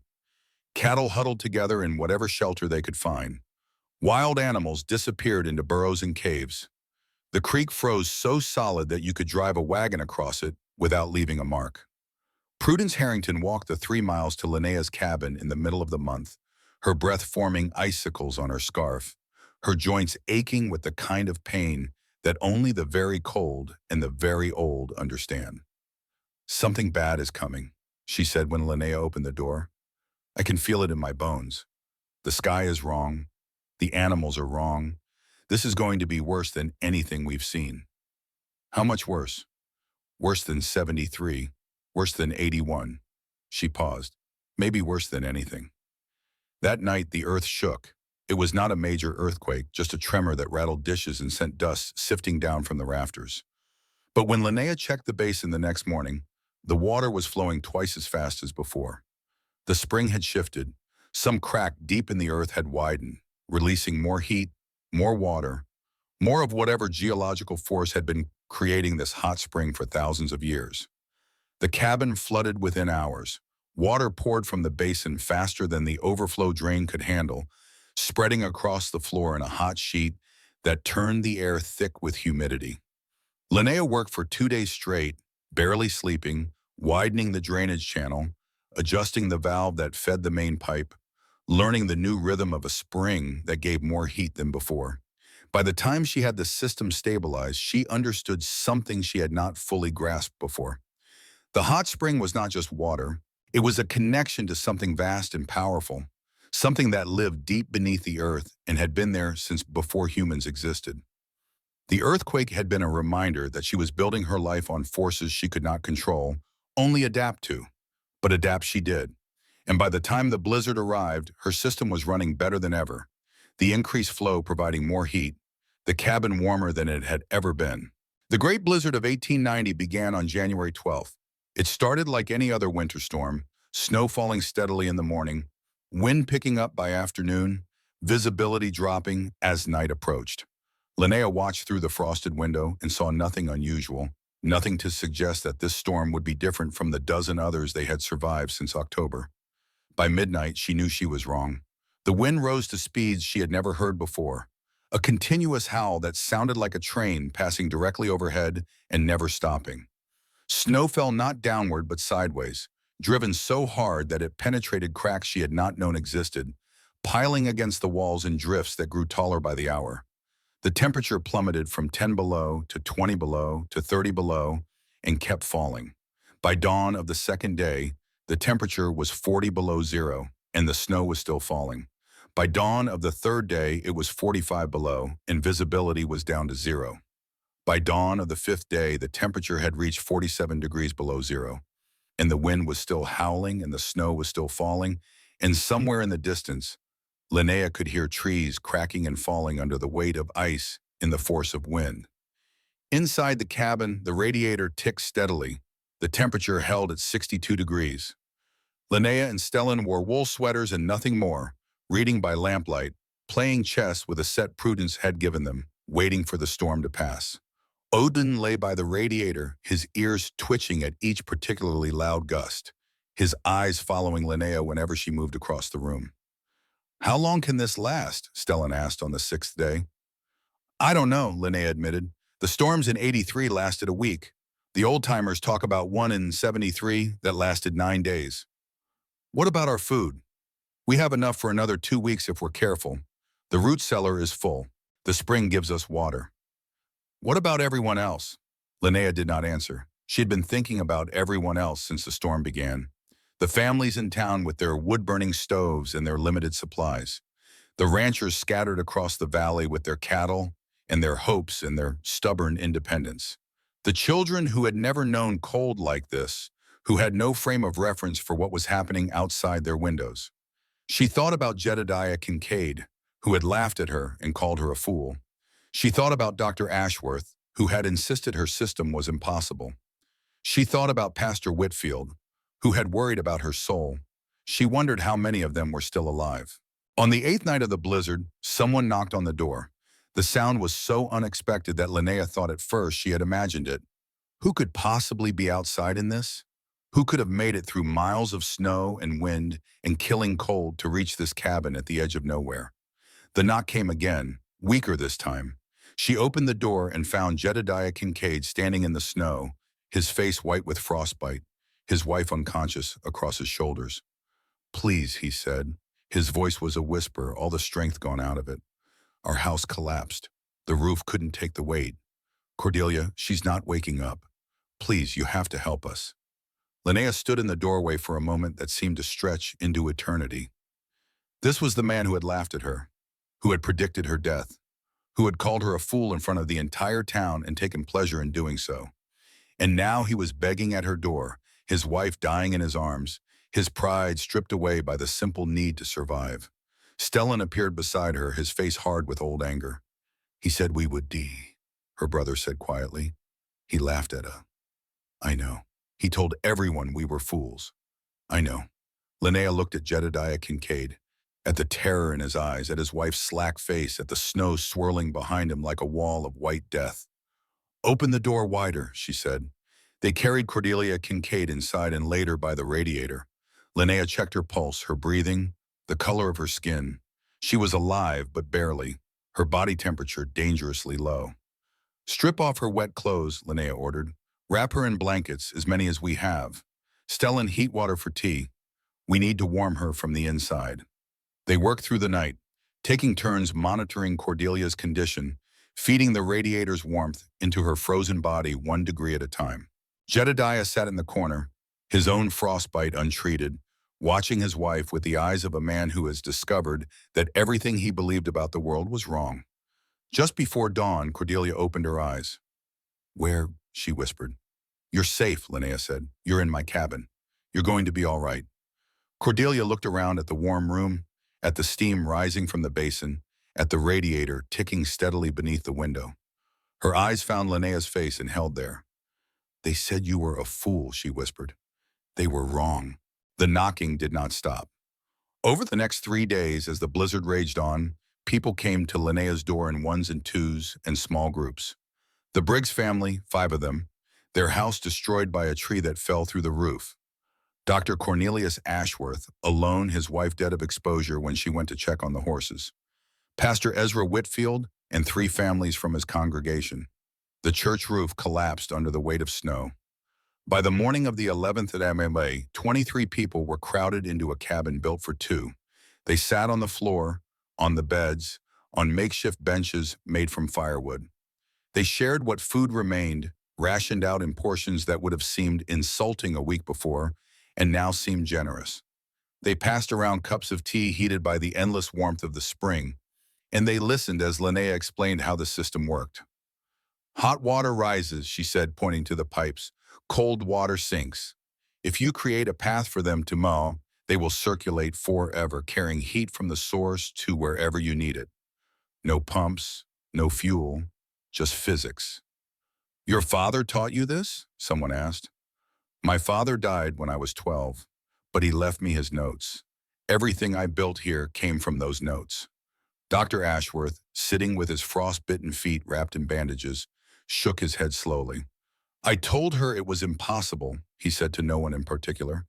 Cattle huddled together in whatever shelter they could find. Wild animals disappeared into burrows and caves. The creek froze so solid that you could drive a wagon across it without leaving a mark. Prudence Harrington walked the 3 miles to Linnea's cabin in the middle of the month, her breath forming icicles on her scarf, her joints aching with the kind of pain that only the very cold and the very old understand. "Something bad is coming," she said when Linnea opened the door. "I can feel it in my bones. The sky is wrong. The animals are wrong. This is going to be worse than anything we've seen." "How much worse?" "Worse than 73. Worse than 81. She paused. "Maybe worse than anything." That night, the earth shook. It was not a major earthquake, just a tremor that rattled dishes and sent dust sifting down from the rafters. But when Linnea checked the basin the next morning, the water was flowing twice as fast as before. The spring had shifted. Some crack deep in the earth had widened, releasing more heat, more water, more of whatever geological force had been creating this hot spring for thousands of years. The cabin flooded within hours. Water poured from the basin faster than the overflow drain could handle, spreading across the floor in a hot sheet that turned the air thick with humidity. Linnea worked for 2 days straight, barely sleeping, widening the drainage channel, adjusting the valve that fed the main pipe, learning the new rhythm of a spring that gave more heat than before. By the time she had the system stabilized, she understood something she had not fully grasped before. The hot spring was not just water. It was a connection to something vast and powerful, something that lived deep beneath the earth and had been there since before humans existed. The earthquake had been a reminder that she was building her life on forces she could not control, only adapt to. But adapt she did. And by the time the blizzard arrived, her system was running better than ever. The increased flow providing more heat, the cabin warmer than it had ever been. The Great Blizzard of 1890 began on January 12th. It started like any other winter storm, snow falling steadily in the morning, wind picking up by afternoon, visibility dropping as night approached. Linnea watched through the frosted window and saw nothing unusual, nothing to suggest that this storm would be different from the dozen others they had survived since October. By midnight, she knew she was wrong. The wind rose to speeds she had never heard before, a continuous howl that sounded like a train passing directly overhead and never stopping. Snow fell not downward but sideways, driven so hard that it penetrated cracks she had not known existed, piling against the walls in drifts that grew taller by the hour. The temperature plummeted from 10 below to 20 below to 30 below and kept falling. By dawn of the second day, the temperature was 40 below zero and the snow was still falling. By dawn of the third day, it was 45 below and visibility was down to zero. By dawn of the fifth day, the temperature had reached 47 degrees below zero, and the wind was still howling and the snow was still falling, and somewhere in the distance, Linnea could hear trees cracking and falling under the weight of ice and the force of wind. Inside the cabin, the radiator ticked steadily. The temperature held at 62 degrees. Linnea and Stellan wore wool sweaters and nothing more, reading by lamplight, playing chess with a set Prudence had given them, waiting for the storm to pass. Odin lay by the radiator, his ears twitching at each particularly loud gust, his eyes following Linnea whenever she moved across the room. "How long can this last?" Stellan asked on the sixth day. "I don't know," Linnea admitted. "The storms in '83 lasted a week. The old-timers talk about one in '73 that lasted 9 days. What about our food? We have enough for another 2 weeks if we're careful. The root cellar is full. The spring gives us water." "What about everyone else?" Linnea did not answer. She had been thinking about everyone else since the storm began. The families in town with their wood-burning stoves and their limited supplies. The ranchers scattered across the valley with their cattle and their hopes and their stubborn independence. The children who had never known cold like this, who had no frame of reference for what was happening outside their windows. She thought about Jedediah Kincaid, who had laughed at her and called her a fool. She thought about Dr. Ashworth, who had insisted her system was impossible. She thought about Pastor Whitfield, who had worried about her soul. She wondered how many of them were still alive. On the 8th night of the blizzard, someone knocked on the door. The sound was so unexpected that Linnea thought at first she had imagined it. Who could possibly be outside in this? Who could have made it through miles of snow and wind and killing cold to reach this cabin at the edge of nowhere? The knock came again, weaker this time. She opened the door and found Jedediah Kincaid standing in the snow, his face white with frostbite, his wife unconscious across his shoulders. "Please," he said. His voice was a whisper, all the strength gone out of it. "Our house collapsed. The roof couldn't take the weight. Cordelia, she's not waking up. Please, you have to help us." Linnea stood in the doorway for a moment that seemed to stretch into eternity. This was the man who had laughed at her, who had predicted her death, who had called her a fool in front of the entire town and taken pleasure in doing so. And now he was begging at her door, his wife dying in his arms, his pride stripped away by the simple need to survive. Stellan appeared beside her, his face hard with old anger. "He said we would die," her brother said quietly. "He laughed at us." "I know. He told everyone we were fools." "I know." Linnea looked at Jedediah Kincaid, at the terror in his eyes, at his wife's slack face, at the snow swirling behind him like a wall of white death. "Open the door wider," she said. They carried Cordelia Kincaid inside and laid her by the radiator. Linnea checked her pulse, her breathing, the color of her skin. She was alive, but barely, her body temperature dangerously low. "Strip off her wet clothes," Linnea ordered. "Wrap her in blankets, as many as we have. Stellan, heat water for tea. We need to warm her from the inside." They worked through the night, taking turns monitoring Cordelia's condition, feeding the radiator's warmth into her frozen body 1 degree at a time. Jedediah sat in the corner, his own frostbite untreated, watching his wife with the eyes of a man who has discovered that everything he believed about the world was wrong. Just before dawn, Cordelia opened her eyes. "Where?" she whispered. "You're safe," Linnea said. "You're in my cabin. You're going to be all right." Cordelia looked around at the warm room, at the steam rising from the basin, at the radiator ticking steadily beneath the window. Her eyes found Linnea's face and held there. "They said you were a fool," she whispered. "They were wrong." The knocking did not stop. Over the next 3 days, as the blizzard raged on, people came to Linnea's door in ones and twos and small groups. The Briggs family, 5 of them, their house destroyed by a tree that fell through the roof. Dr. Cornelius Ashworth, alone, his wife dead of exposure when she went to check on the horses. Pastor Ezra Whitfield and 3 families from his congregation. The church roof collapsed under the weight of snow. By the morning of the 11th at MMA, 23 people were crowded into a cabin built for 2. They sat on the floor, on the beds, on makeshift benches made from firewood. They shared what food remained, rationed out in portions that would have seemed insulting a week before, and now seemed generous. They passed around cups of tea heated by the endless warmth of the spring, and they listened as Linnea explained how the system worked. "Hot water rises," she said, pointing to the pipes. "Cold water sinks. If you create a path for them to mow, they will circulate forever, carrying heat from the source to wherever you need it. No pumps, no fuel, just physics." Your father taught you this? Someone asked. My father died when I was 12, but he left me his notes. Everything I built here came from those notes. Dr. Ashworth, sitting with his frostbitten feet wrapped in bandages, shook his head slowly. I told her it was impossible, he said to no one in particular.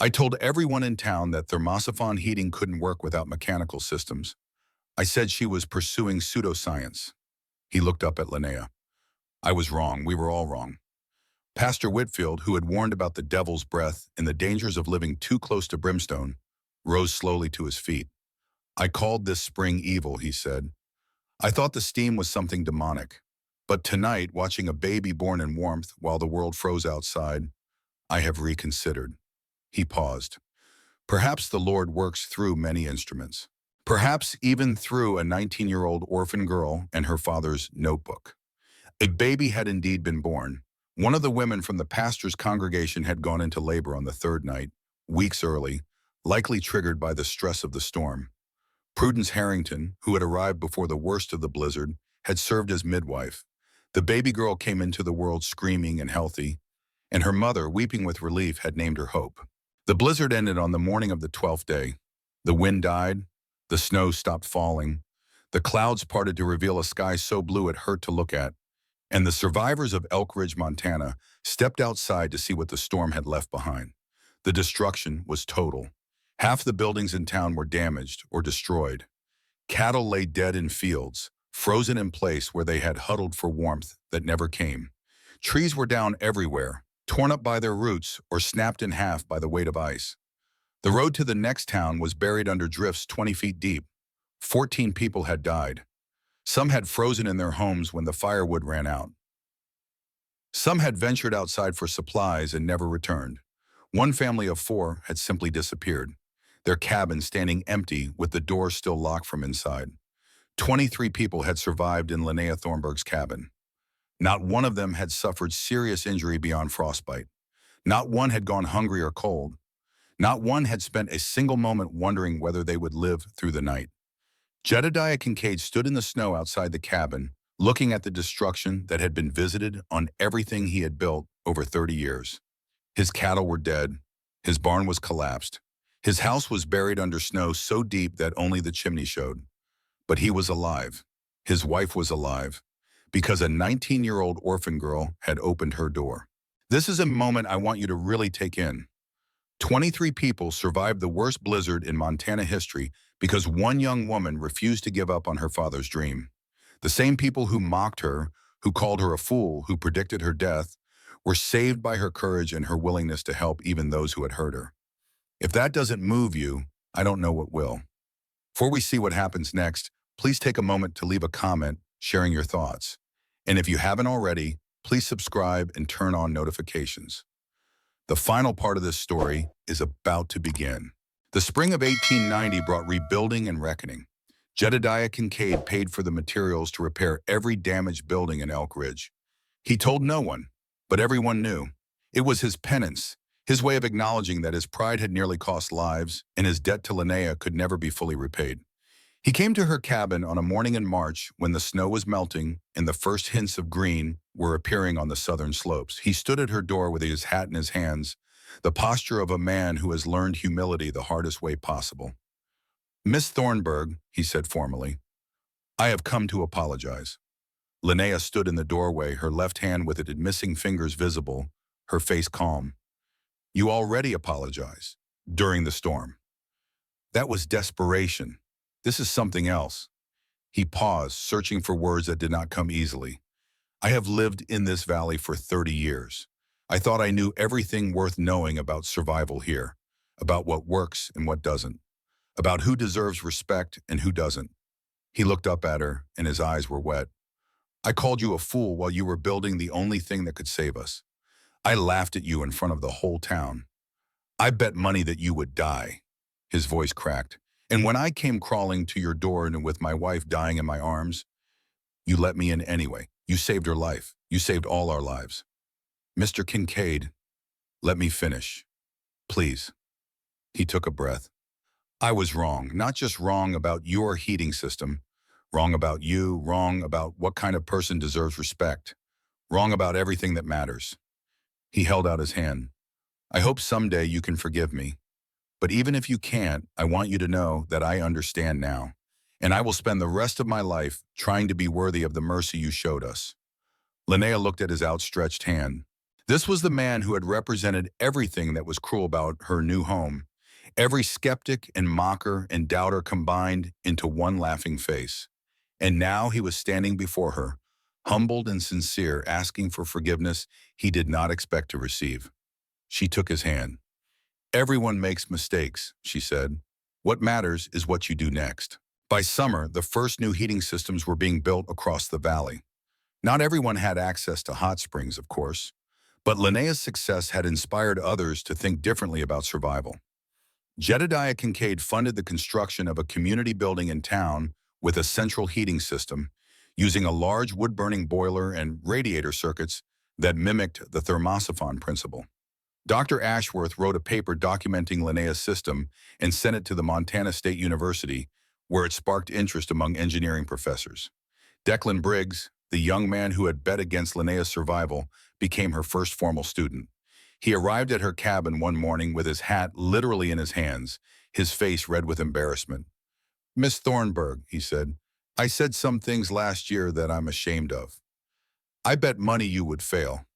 I told everyone in town that thermosophon heating couldn't work without mechanical systems. I said she was pursuing pseudoscience. He looked up at Linnea. I was wrong. We were all wrong. Pastor Whitfield, who had warned about the devil's breath and the dangers of living too close to brimstone, rose slowly to his feet. I called this spring evil, he said. I thought the steam was something demonic. But tonight, watching a baby born in warmth while the world froze outside, I have reconsidered. He paused. Perhaps the Lord works through many instruments. Perhaps even through a 19-year-old orphan girl and her father's notebook. A baby had indeed been born. One of the women from the pastor's congregation had gone into labor on the third night, weeks early, likely triggered by the stress of the storm. Prudence Harrington, who had arrived before the worst of the blizzard, had served as midwife. The baby girl came into the world screaming and healthy, and her mother, weeping with relief, had named her Hope. The blizzard ended on the morning of the 12th day. The wind died, the snow stopped falling, the clouds parted to reveal a sky so blue it hurt to look at, and the survivors of Elk Ridge, Montana, stepped outside to see what the storm had left behind. The destruction was total. Half the buildings in town were damaged or destroyed. Cattle lay dead in fields, frozen in place where they had huddled for warmth that never came. Trees were down everywhere, torn up by their roots or snapped in half by the weight of ice. The road to the next town was buried under drifts 20 feet deep. 14 people had died. Some had frozen in their homes when the firewood ran out. Some had ventured outside for supplies and never returned. One family of 4 had simply disappeared, their cabin standing empty with the door still locked from inside. 23 people had survived in Linnea Thornburg's cabin. Not one of them had suffered serious injury beyond frostbite. Not one had gone hungry or cold. Not one had spent a single moment wondering whether they would live through the night. Jedediah Kincaid stood in the snow outside the cabin, looking at the destruction that had been visited on everything he had built over 30 years. His cattle were dead. His barn was collapsed. His house was buried under snow so deep that only the chimney showed. But he was alive. His wife was alive, because a 19-year-old orphan girl had opened her door. This is a moment I want you to really take in. 23 people survived the worst blizzard in Montana history because one young woman refused to give up on her father's dream. The same people who mocked her, who called her a fool, who predicted her death, were saved by her courage and her willingness to help even those who had hurt her. If that doesn't move you, I don't know what will. Before we see what happens next, please take a moment to leave a comment sharing your thoughts. And if you haven't already, please subscribe and turn on notifications. The final part of this story is about to begin. The spring of 1890 brought rebuilding and reckoning. Jedediah Kincaid paid for the materials to repair every damaged building in Elk Ridge. He told no one, but everyone knew. It was his penance, his way of acknowledging that his pride had nearly cost lives and his debt to Linnea could never be fully repaid. He came to her cabin on a morning in March when the snow was melting and the first hints of green were appearing on the southern slopes. He stood at her door with his hat in his hands, the posture of a man who has learned humility the hardest way possible. Miss Thornburg, he said formally, I have come to apologize. Linnea stood in the doorway, her left hand with its missing fingers visible, her face calm. You already apologized during the storm. That was desperation. This is something else. He paused, searching for words that did not come easily. I have lived in this valley for 30 years. I thought I knew everything worth knowing about survival here, about what works and what doesn't, about who deserves respect and who doesn't. He looked up at her, and his eyes were wet. I called you a fool while you were building the only thing that could save us. I laughed at you in front of the whole town. I bet money that you would die. His voice cracked. And when I came crawling to your door and with my wife dying in my arms, you let me in anyway. You saved her life. You saved all our lives. Mr. Kincaid, let me finish. Please. He took a breath. I was wrong, not just wrong about your heating system, wrong about you, wrong about what kind of person deserves respect, Wrong about everything that matters. He held out his hand. I hope someday you can forgive me. But even if you can't, I want you to know that I understand now. And I will spend the rest of my life trying to be worthy of the mercy you showed us. Linnea looked at his outstretched hand. This was the man who had represented everything that was cruel about her new home. Every skeptic and mocker and doubter combined into one laughing face. And now he was standing before her, humbled and sincere, asking for forgiveness he did not expect to receive. She took his hand. Everyone makes mistakes, she said. What matters is what you do next. By summer, the first new heating systems were being built across the valley. Not everyone had access to hot springs, of course, but Linnea's success had inspired others to think differently about survival. Jedediah Kincaid funded the construction of a community building in town with a central heating system, using a large wood-burning boiler and radiator circuits that mimicked the thermosophon principle. Dr. Ashworth wrote a paper documenting Linnea's system and sent it to the Montana State University, where it sparked interest among engineering professors. Declan Briggs, the young man who had bet against Linnea's survival, became her first formal student. He arrived at her cabin one morning with his hat literally in his hands, his face red with embarrassment. "Miss Thornburg," he said, "I said some things last year that I'm ashamed of. I bet money you would fail.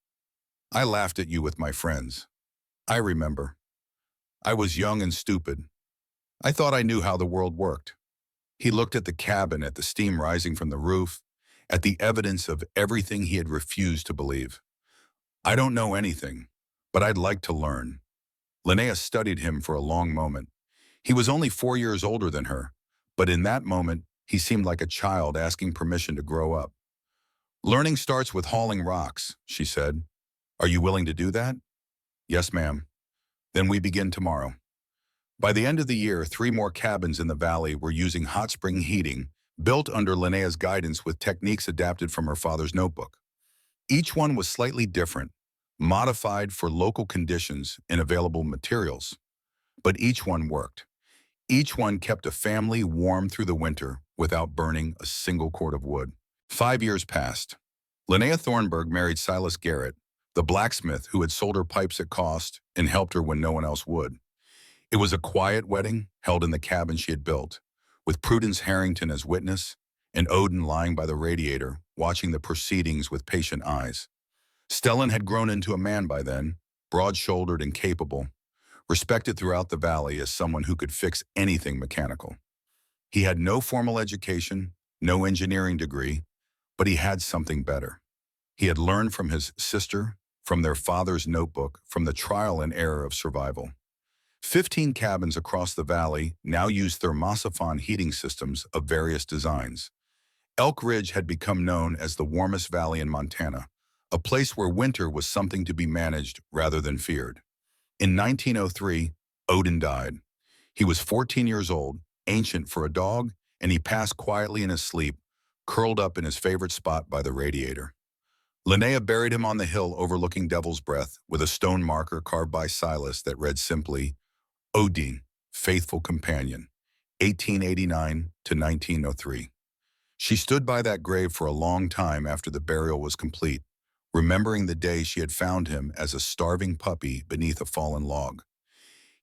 I laughed at you with my friends. I remember. I was young and stupid. I thought I knew how the world worked." He looked at the cabin, at the steam rising from the roof, at the evidence of everything he had refused to believe. "I don't know anything, but I'd like to learn." Linnea studied him for a long moment. He was only 4 years older than her, but in that moment, he seemed like a child asking permission to grow up. "Learning starts with hauling rocks," she said. "Are you willing to do that?" "Yes, ma'am." "Then we begin tomorrow." By the end of the year, 3 more cabins in the valley were using hot spring heating, built under Linnea's guidance with techniques adapted from her father's notebook. Each one was slightly different, modified for local conditions and available materials. But each one worked. Each one kept a family warm through the winter without burning a single cord of wood. 5 years passed. Linnea Thornburg married Silas Garrett, the blacksmith who had sold her pipes at cost and helped her when no one else would. It was a quiet wedding held in the cabin she had built, with Prudence Harrington as witness and Odin lying by the radiator, watching the proceedings with patient eyes. Stellan had grown into a man by then, broad-shouldered and capable, respected throughout the valley as someone who could fix anything mechanical. He had no formal education, no engineering degree, but he had something better. He had learned from his sister, from their father's notebook, from the trial and error of survival. 15 cabins across the valley now used thermosophon heating systems of various designs. Elk Ridge had become known as the warmest valley in Montana, a place where winter was something to be managed rather than feared. In 1903, Odin died. He was 14 years old, ancient for a dog, and he passed quietly in his sleep, curled up in his favorite spot by the radiator. Linnea buried him on the hill overlooking Devil's Breath with a stone marker carved by Silas that read simply, "Odin, faithful companion, 1889 to 1903. She stood by that grave for a long time after the burial was complete, remembering the day she had found him as a starving puppy beneath a fallen log.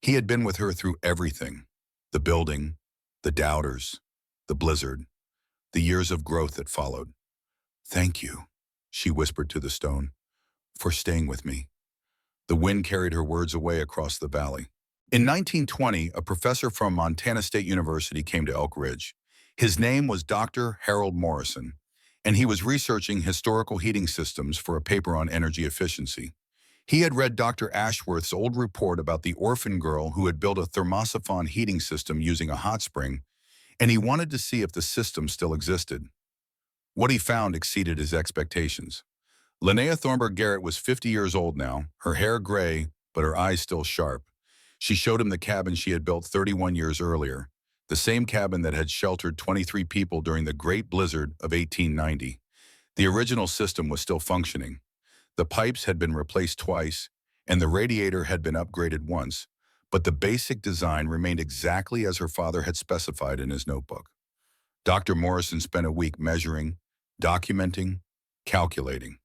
He had been with her through everything, the building, the doubters, the blizzard, the years of growth that followed. "Thank you," she whispered to the stone, "for staying with me." The wind carried her words away across the valley. In 1920, a professor from Montana State University came to Elk Ridge. His name was Dr. Harold Morrison, and he was researching historical heating systems for a paper on energy efficiency. He had read Dr. Ashworth's old report about the Orphan girl who had built a thermosophon heating system using a hot spring, and he wanted to see if the system still existed. What he found exceeded his expectations. Linnea Thornburg Garrett was 50 years old now, her hair gray, but her eyes still sharp. She showed him the cabin she had built 31 years earlier, the same cabin that had sheltered 23 people during the Great Blizzard of 1890. The original system was still functioning. The pipes had been replaced twice, and the radiator had been upgraded once, but the basic design remained exactly as her father had specified in his notebook. Dr. Morrison spent a week measuring, documenting, calculating.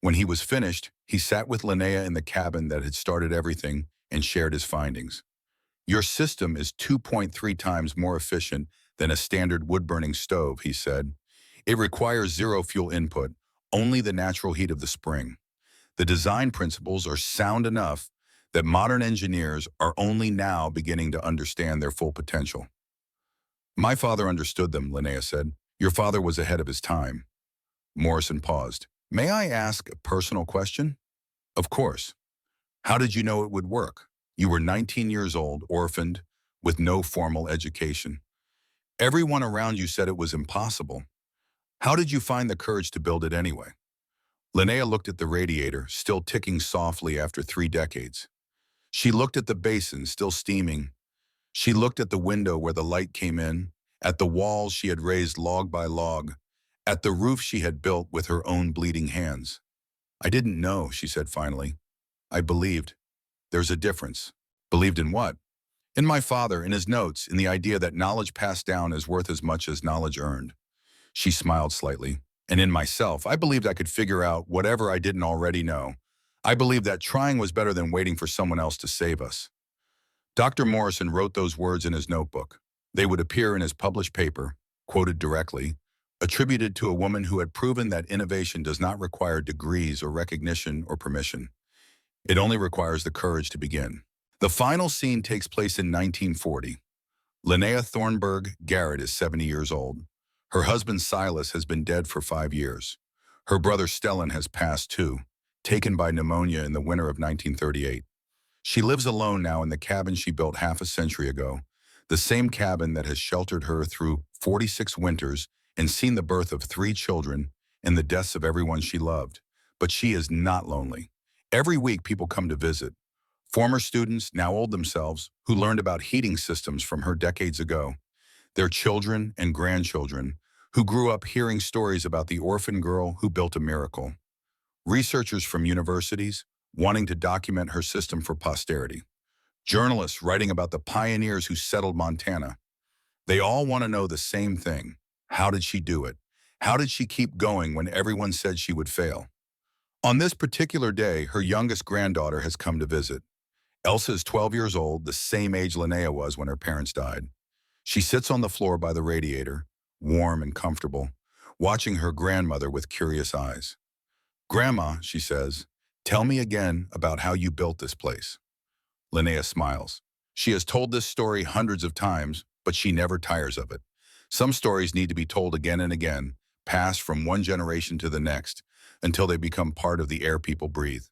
When he was finished, he sat with Linnea in the cabin that had started everything and shared his findings. Your system is 2.3 times more efficient than a standard wood-burning stove, he said. It requires zero fuel input, only the natural heat of the spring. The design principles are sound enough that modern engineers are only now beginning to understand their full potential. My father understood them, Linnea said. Your father was ahead of his time. Morrison paused. May I ask a personal question? Of course. How did you know it would work? You were 19 years old, orphaned, with no formal education. Everyone around you said it was impossible. How did you find the courage to build it anyway? Linnea looked at the radiator, still ticking softly after 3 decades. She looked at the basin, still steaming. She looked at the window where the light came in, at the walls she had raised log by log, at the roof she had built with her own bleeding hands. I didn't know, she said finally. I believed. There's a difference. Believed in what? In my father, in his notes, in the idea that knowledge passed down is worth as much as knowledge earned. She smiled slightly. And in myself, I believed I could figure out whatever I didn't already know. I believed that trying was better than waiting for someone else to save us. Dr. Morrison wrote those words in his notebook. They would appear in his published paper, quoted directly, attributed to a woman who had proven that innovation does not require degrees or recognition or permission. It only requires the courage to begin. The final scene takes place in 1940. Linnea Thornburg Garrett is 70 years old. Her husband Silas has been dead for 5 years. Her brother Stellan has passed too, taken by pneumonia in the winter of 1938. She lives alone now in the cabin she built half a century ago, the same cabin that has sheltered her through 46 winters and seen the birth of 3 children and the deaths of everyone she loved. But she is not lonely. Every week people come to visit. Former students, now old themselves, who learned about heating systems from her decades ago. Their children and grandchildren, who grew up hearing stories about the orphan girl who built a miracle. Researchers from universities, wanting to document her system for posterity. Journalists writing about the pioneers who settled Montana. They all want to know the same thing. How did she do it? How did she keep going when everyone said she would fail? On this particular day, her youngest granddaughter has come to visit. Elsa is 12 years old, the same age Linnea was when her parents died. She sits on the floor by the radiator, warm and comfortable, watching her grandmother with curious eyes. Grandma, she says, tell me again about how you built this place. Linnea smiles. She has told this story hundreds of times, but she never tires of it. Some stories need to be told again and again, passed from one generation to the next, until they become part of the air people breathe.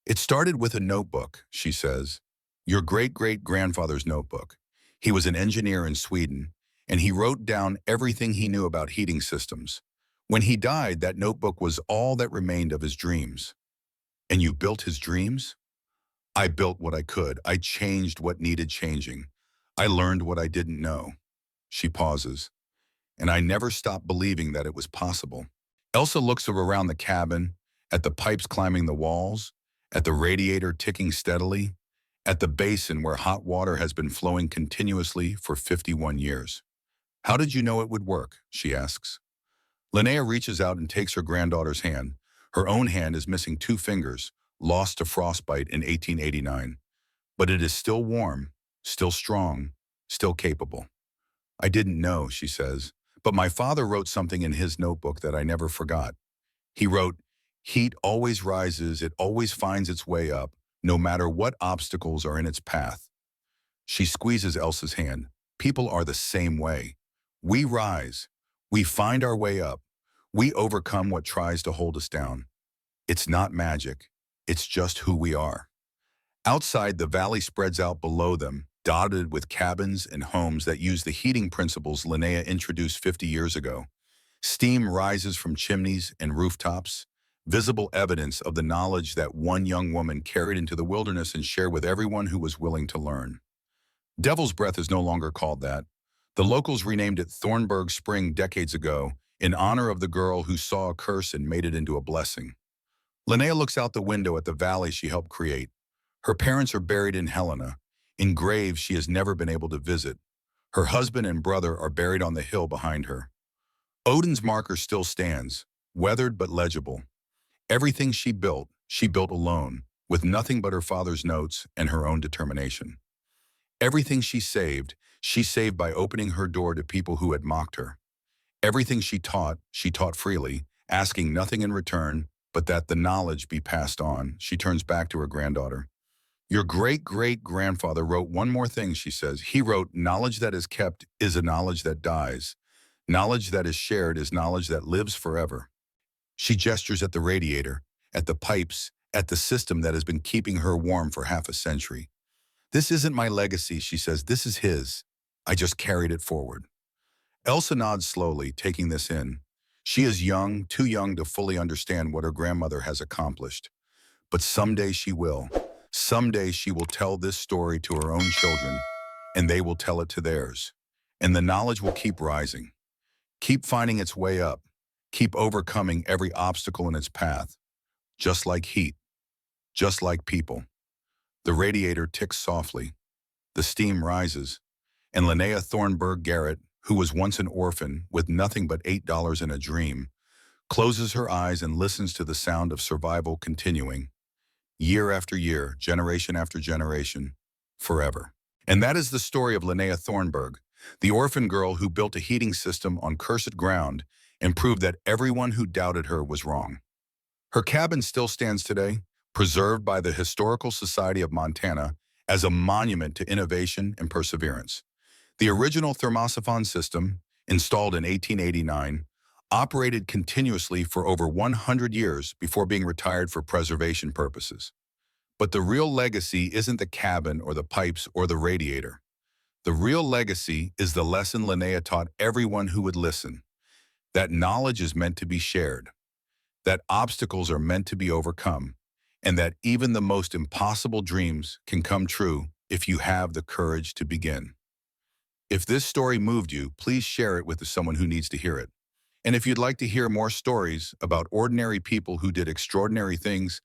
It started with a notebook, she says. Your great-great-grandfather's notebook. He was an engineer in Sweden, and he wrote down everything he knew about heating systems. When he died, that notebook was all that remained of his dreams. And you built his dreams? I built what I could. I changed what needed changing. I learned what I didn't know. She pauses. And I never stopped believing that it was possible. Elsa looks around the cabin, at the pipes climbing the walls, at the radiator ticking steadily, at the basin where hot water has been flowing continuously for 51 years. How did you know it would work? She asks. Linnea reaches out and takes her granddaughter's hand. Her own hand is missing 2 fingers, lost to frostbite in 1889. But it is still warm, still strong, still capable. I didn't know, she says, but my father wrote something in his notebook that I never forgot. He wrote, heat always rises, it always finds its way up, no matter what obstacles are in its path. She squeezes Elsa's hand. People are the same way. We rise. We find our way up. We overcome what tries to hold us down. It's not magic. It's just who we are. Outside, the valley spreads out below them, dotted with cabins and homes that use the heating principles Linnea introduced 50 years ago. Steam rises from chimneys and rooftops, visible evidence of the knowledge that one young woman carried into the wilderness and shared with everyone who was willing to learn. Devil's Breath is no longer called that. The locals renamed it Thornburg Spring decades ago in honor of the girl who saw a curse and made it into a blessing. Linnea looks out the window at the valley she helped create. Her parents are buried in Helena, in graves she has never been able to visit. Her husband and brother are buried on the hill behind her. Odin's marker still stands, weathered but legible. Everything she built alone, with nothing but her father's notes and her own determination. Everything she saved by opening her door to people who had mocked her. Everything she taught freely, asking nothing in return but that the knowledge be passed on. She turns back to her granddaughter. Your great-great-grandfather wrote one more thing, she says. He wrote, knowledge that is kept is a knowledge that dies. Knowledge that is shared is knowledge that lives forever. She gestures at the radiator, at the pipes, at the system that has been keeping her warm for half a century. This isn't my legacy, she says. This is his. I just carried it forward. Elsa nods slowly, taking this in. She is young, too young to fully understand what her grandmother has accomplished. But someday she will. Someday she will tell this story to her own children, and they will tell it to theirs. And the knowledge will keep rising, keep finding its way up, keep overcoming every obstacle in its path, just like heat, just like people. The radiator ticks softly, the steam rises, and Linnea Thornburg Garrett, who was once an orphan with nothing but $8 in a dream, closes her eyes and listens to the sound of survival continuing, year after year, generation after generation, forever. And that is the story of Linnea Thornburg, the orphan girl who built a heating system on cursed ground and proved that everyone who doubted her was wrong. Her cabin still stands today, preserved by the Historical Society of Montana as a monument to innovation and perseverance. The original thermosiphon system, installed in 1889, operated continuously for over 100 years before being retired for preservation purposes. But the real legacy isn't the cabin or the pipes or the radiator. The real legacy is the lesson Linnea taught everyone who would listen, that knowledge is meant to be shared, that obstacles are meant to be overcome, and that even the most impossible dreams can come true if you have the courage to begin. If this story moved you, please share it with someone who needs to hear it. And if you'd like to hear more stories about ordinary people who did extraordinary things,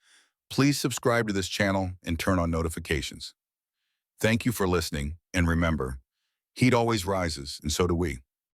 please subscribe to this channel and turn on notifications. Thank you for listening, and remember, heat always rises, and so do we.